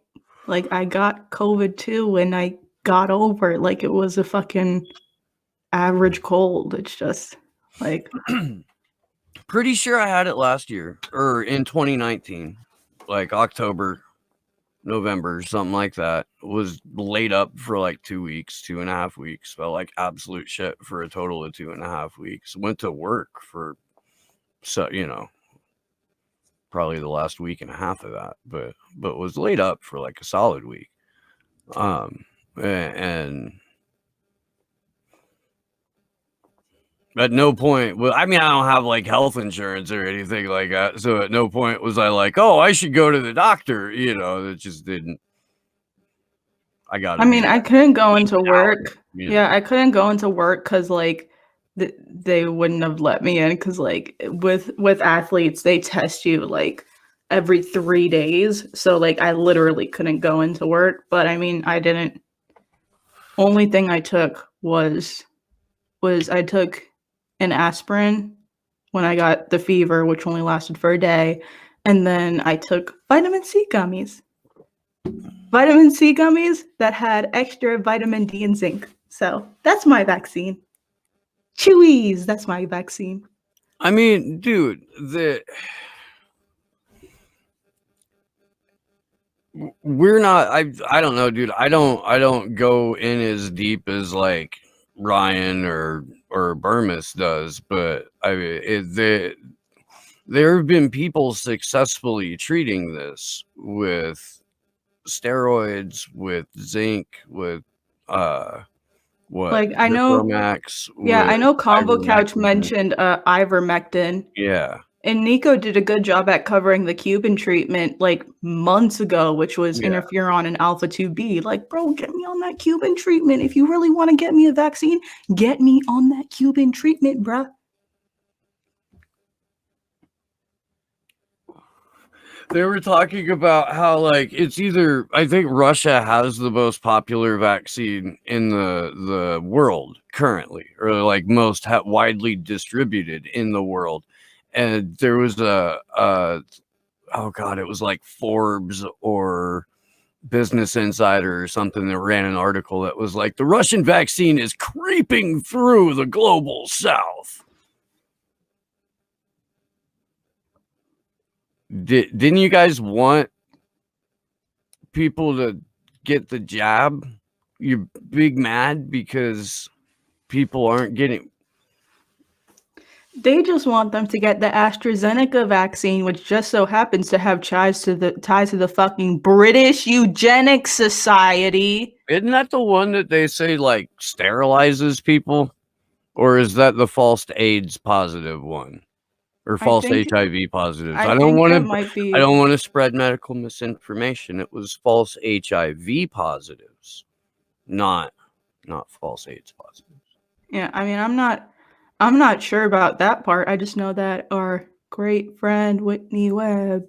got COVID too, and I got over it like it was a fucking average cold. It's just like pretty sure I had it last year or in 2019, like October, November, something like that. Was laid up for like 2.5 weeks. Felt like absolute shit for a total of 2.5 weeks. Went to work for, probably the last week and a half of that, but was laid up for like a solid week. And at no point, I mean, I don't have like health insurance or anything like that. So at no point was I like, oh, I should go to the doctor. It just didn't. I couldn't go into work. Yeah, I couldn't go into work because like they wouldn't have let me in because like with athletes, they test you like every 3 days. So like I literally couldn't go into work. But I mean, I didn't. Only thing I took was I took an aspirin when I got the fever, which only lasted for a day, And then I took vitamin C gummies. Vitamin C gummies that had extra vitamin D and zinc. So that's my vaccine. Chewies, that's my vaccine. I mean, dude, we're not. I don't know, dude. I don't go in as deep as like Ryan or Burmis does, but I mean, there have been people successfully treating this with steroids, with zinc, with what, Like I know, Zithromax, yeah, I with know Combo Couch ivermectin. mentioned ivermectin. Yeah, And Nico did a good job at covering the Cuban treatment like months ago, which was yeah. interferon and alpha 2B. Like, bro, get me on that Cuban treatment. If you really want to get me a vaccine, get me on that Cuban treatment, bruh. They were talking about how like it's either, I think Russia has the most popular vaccine in the world currently, or like most widely distributed in the world. And there was oh god, it was like Forbes or Business Insider or something that ran an article that was like, the Russian vaccine is creeping through the global south. Didn't you guys want people to get the jab? You're big mad because people aren't getting. They just want them to get the AstraZeneca vaccine, which just so happens to have ties to the fucking British Eugenics Society. Isn't that the one that they say like sterilizes people? Or is that the false AIDS positive one? Or false HIV positives? I don't want to spread medical misinformation. It was false HIV positives, not false AIDS positives. Yeah, I mean, I'm not sure about that part. I just know that our great friend Whitney Webb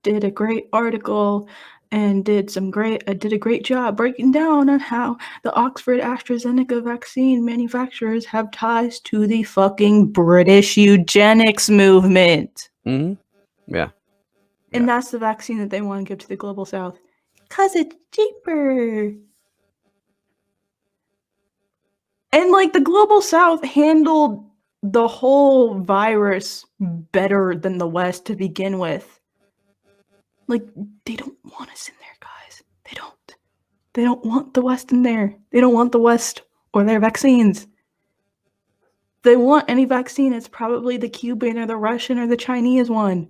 did a great article and did a great job breaking down on how the Oxford AstraZeneca vaccine manufacturers have ties to the fucking British eugenics movement. Mm-hmm. Yeah. And that's the vaccine that they want to give to the global south. 'Cause it's cheaper. And like the global south handled the whole virus better than the West to begin with. Like, they don't want us in there, guys. They don't. They don't want the West in there. They don't want the West or their vaccines. If they want any vaccine, it's probably the Cuban or the Russian or the Chinese one.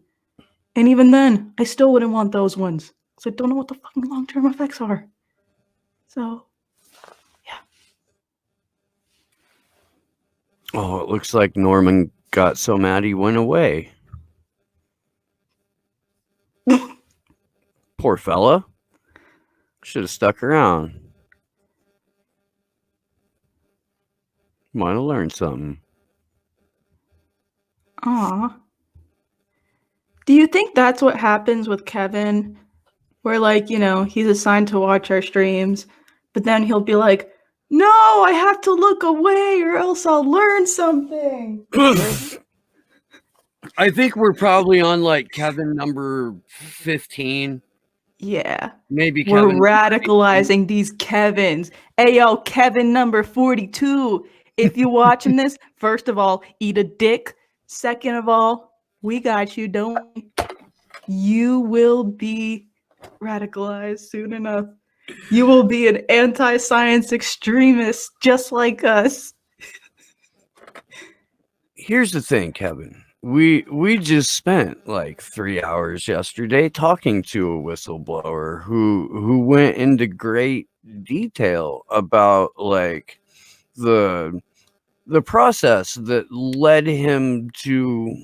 And even then, I still wouldn't want those ones. Because I don't know what the fucking long-term effects are. So, yeah. Oh, it looks like Norman got so mad he went away. Poor fella. Should have stuck around. Might have learned something. Aw. Do you think that's what happens with Kevin? Where, like, you know, he's assigned to watch our streams, but then he'll be like, no, I have to look away or else I'll learn something. I think we're probably on like Kevin number 15. Yeah. Maybe We're Kevin radicalizing these Kevins. Hey, yo, Kevin number 42. If you're watching this, first of all, eat a dick. Second of all, we got you, don't we? You will be radicalized soon enough. You will be an anti-science extremist just like us. Here's the thing, Kevin. We just spent like 3 hours yesterday talking to a whistleblower who went into great detail about like the process that led him to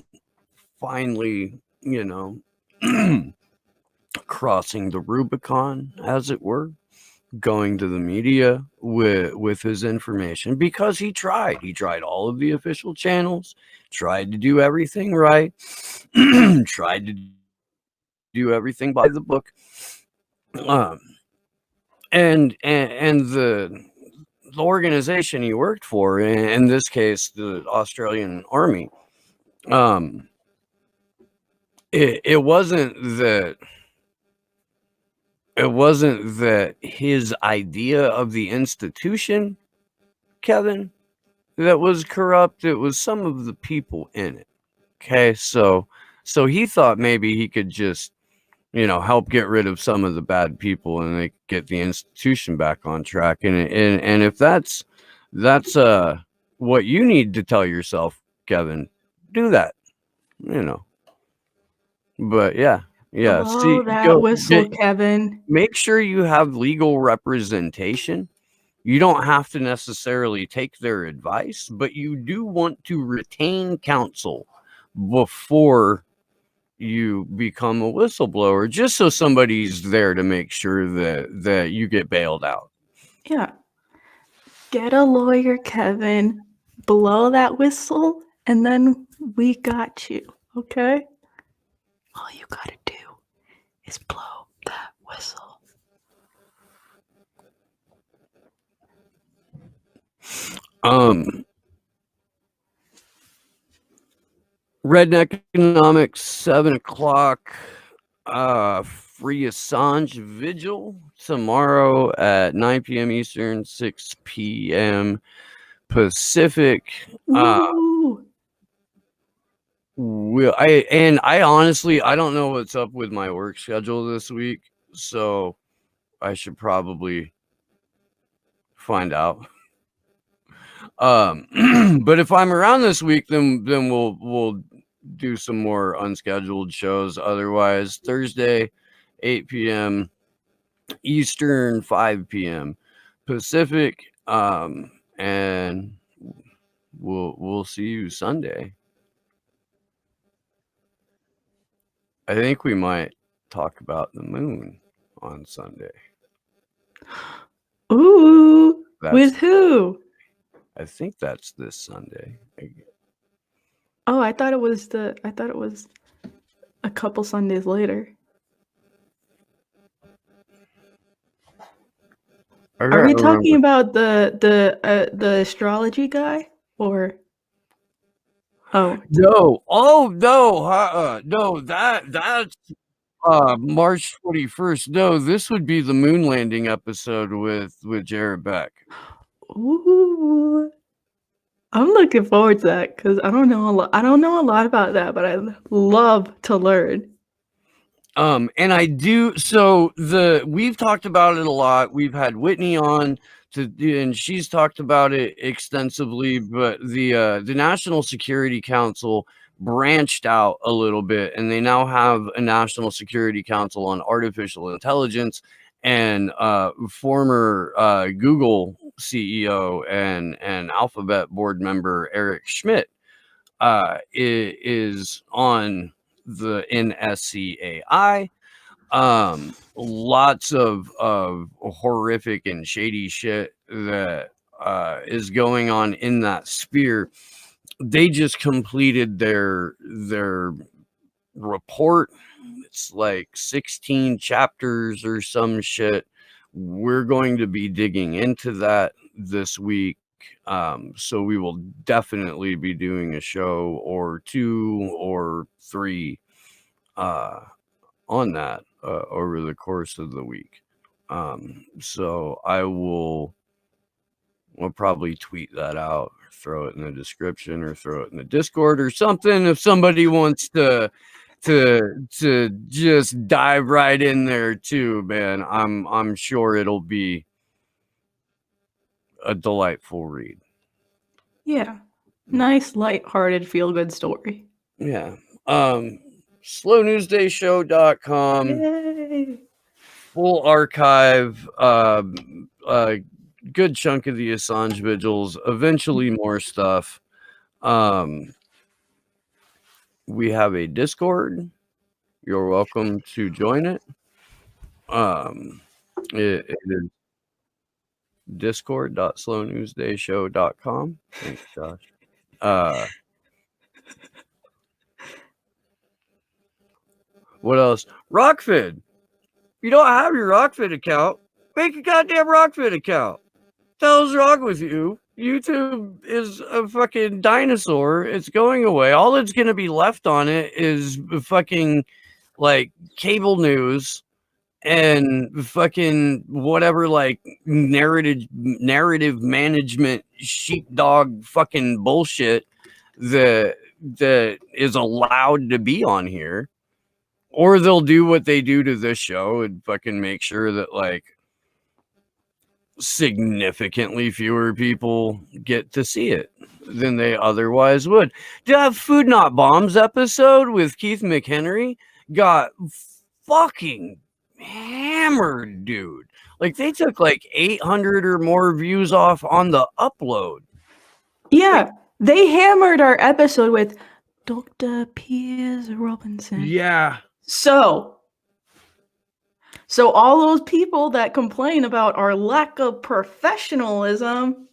finally, you know, crossing the Rubicon, as it were, going to the media with his information, because he tried all of the official channels, tried to do everything right, tried to do everything by the book, and the organization he worked for, in this case the Australian Army, It wasn't that his idea of the institution, Kevin, that was corrupt. It was some of the people in it. Okay, so he thought maybe he could just, help get rid of some of the bad people and they get the institution back on track. And if that's what you need to tell yourself, Kevin, do that. But yeah. See, Blow that whistle, Kevin. make sure you have legal representation. You don't have to necessarily take their advice, but you do want to retain counsel before you become a whistleblower, just so somebody's there to make sure that you get bailed out. Yeah. Get a lawyer, Kevin. Blow that whistle, and then we got you, okay? All you gotta do is blow that whistle. Redneck Economics, 7:00. Free Assange Vigil tomorrow at 9 p.m. Eastern, 6 p.m. Pacific. Ooh. I honestly, I don't know what's up with my work schedule this week, so I should probably find out. But if I'm around this week, then we'll do some more unscheduled shows. Otherwise, Thursday, 8 p.m. Eastern, 5 p.m. Pacific, and we'll see you Sunday. I think we might talk about the moon on Sunday. Ooh, with who? I think that's this Sunday. Oh, I thought it was a couple Sundays later. Are we talking about the astrology guy or? Oh no! No! That's March 21st. No, this would be the moon landing episode with Jared Beck. Ooh, I'm looking forward to that because I don't know a lot about that, but I love to learn. And I do. So we've talked about it a lot. We've had Whitney on and she's talked about it extensively. But the National Security Council branched out a little bit, and they now have a National Security Council on artificial intelligence. And former Google CEO and Alphabet board member Eric Schmidt is on the NSCAI. Lots of horrific and shady shit that is going on in that sphere. They just completed their report. It's like 16 chapters or some shit. We're going to be digging into that this week. So we will definitely be doing a show or 2 or 3 on that over the course of the week. So I'll probably tweet that out, throw it in the description, or throw it in the Discord or something if somebody wants to just dive right in there too, man. I'm sure it'll be a delightful read. Yeah. Nice, lighthearted, feel-good story. Yeah. SlowNewsDayShow.com. Yay. Full archive. A good chunk of the Assange vigils. Eventually more stuff. We have a Discord. You're welcome to join it. It is discord.slownewsdayshow.com. Thanks, Josh. What else? Rockfid. You don't have your Rockfid account. Make a goddamn Rockfid account. What the hell's wrong with you? YouTube is a fucking dinosaur. It's going away. All that's going to be left on it is fucking like cable news and fucking whatever, like narrative management sheepdog fucking bullshit that is allowed to be on here. Or they'll do what they do to this show and fucking make sure that like significantly fewer people get to see it than they otherwise would. The Food Not Bombs episode with Keith McHenry got fucking hammered, dude. Like they took like 800 or more views off on the upload. Yeah, they hammered our episode with Dr. Piers Robinson. Yeah. So all those people that complain about our lack of professionalism,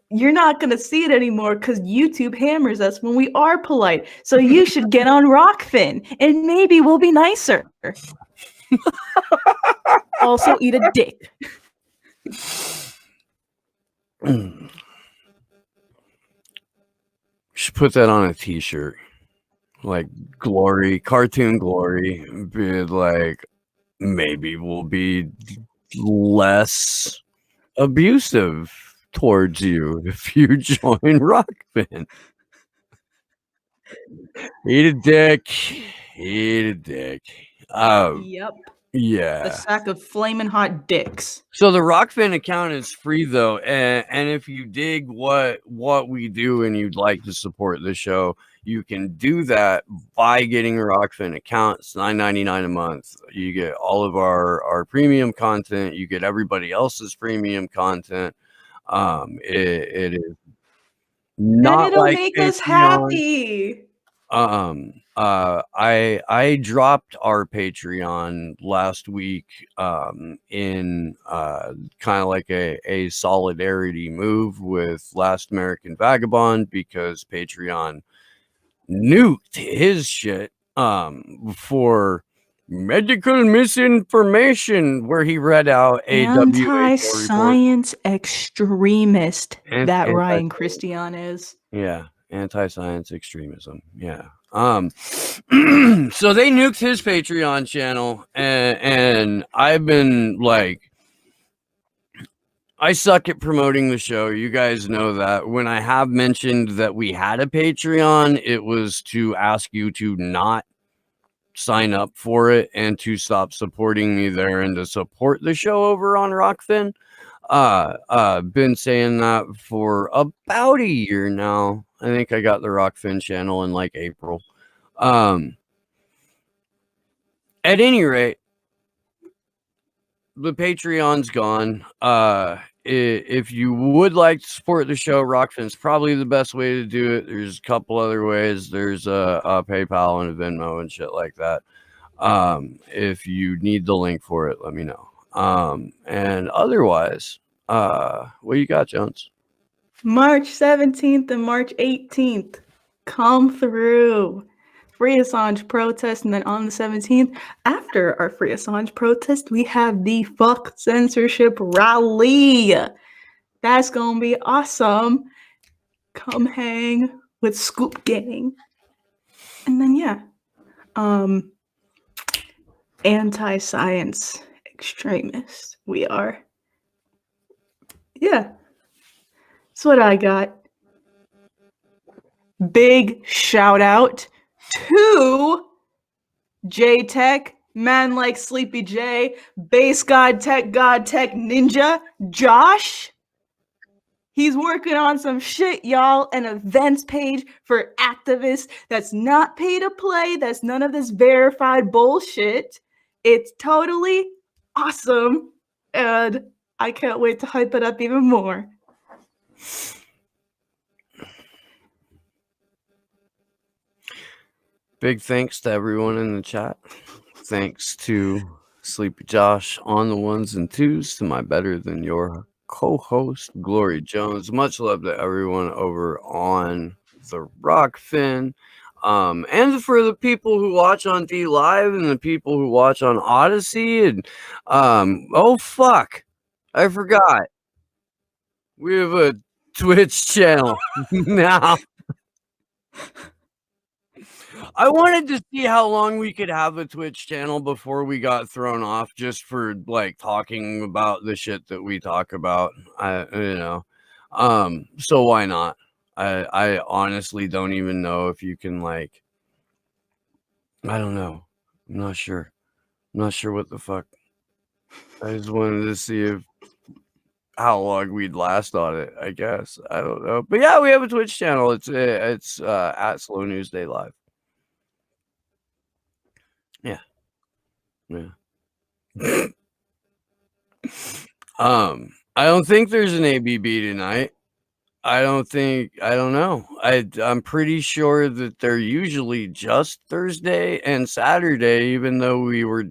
you're not going to see it anymore because YouTube hammers us when we are polite. So you should get on Rockfin and maybe we'll be nicer. Also eat a dick. Should put that on a t-shirt. Like glory, cartoon glory, be like maybe we'll be less abusive towards you if you join Rockfin. Eat a dick. Yep. Yeah. A sack of flaming hot dicks. So the Rockfin account is free though, and if you dig what we do and you'd like to support the show, you can do that by getting a Rockfin account. It's $9.99 a month. You get all of our premium content. You get everybody else's premium content. It is not and it'll like make us Patreon. happy. I dropped our Patreon last week in kind of like a solidarity move with Last American Vagabond because Patreon nuked his shit for medical misinformation where he read out a anti-science extremist that Ryan Christian Christian is. Yeah, anti-science extremism. Yeah. So they nuked his Patreon channel, and I've been like, I suck at promoting the show. You guys know that. When I have mentioned that we had a Patreon, it was to ask you to not sign up for it and to stop supporting me there and to support the show over on Rockfin. Been saying that for about a year now. I think I got the Rockfin channel in like April. At any rate, the Patreon's gone. If you would like to support the show, Rockfin's probably the best way to do it. There's a couple other ways. There's a PayPal and a Venmo and shit like that. If you need the link for it, let me know. And otherwise, what you got, Jones? March 17th and March 18th. Come through. Free Assange protest, and then on the 17th, after our Free Assange protest, we have the Fuck Censorship Rally. That's gonna be awesome. Come hang with Scoop Gang. And then yeah. Anti-science extremists. We are. Yeah. That's what I got. Big shout out to J-Tech, Man Like Sleepy J, Base God Tech Ninja, Josh. He's working on some shit, y'all, an events page for activists that's not pay to play, that's none of this verified bullshit. It's totally awesome, and I can't wait to hype it up even more. Big thanks to everyone in the chat. Thanks to Sleepy Josh on the ones and twos, to my better than your co-host Glory Jones. Much love to everyone over on the Rockfin. And for the people who watch on D Live and the people who watch on Odyssey and oh fuck, I forgot. We have a Twitch channel now. I wanted to see how long we could have a Twitch channel before we got thrown off, just for like talking about the shit that we talk about. So why not? I honestly don't even know if you can, like, I don't know. I'm not sure. I'm not sure what the fuck. I just wanted to see if how long we'd last on it, I guess. I don't know. But yeah, we have a Twitch channel. It's at Slow News Day Live. Yeah. I don't think there's an ABB tonight. I don't know. I'm pretty sure that they're usually just Thursday and Saturday, even though we were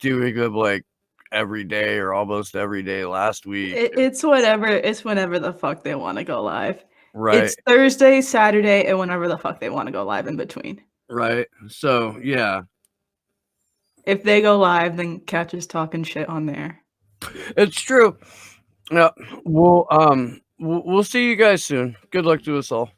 doing them like every day or almost every day last week. It's whenever the fuck they want to go live. Right. It's Thursday, Saturday, and whenever the fuck they want to go live in between. Right. So yeah. If they go live, then catch us talking shit on there. It's true. Yeah. We'll see you guys soon. Good luck to us all.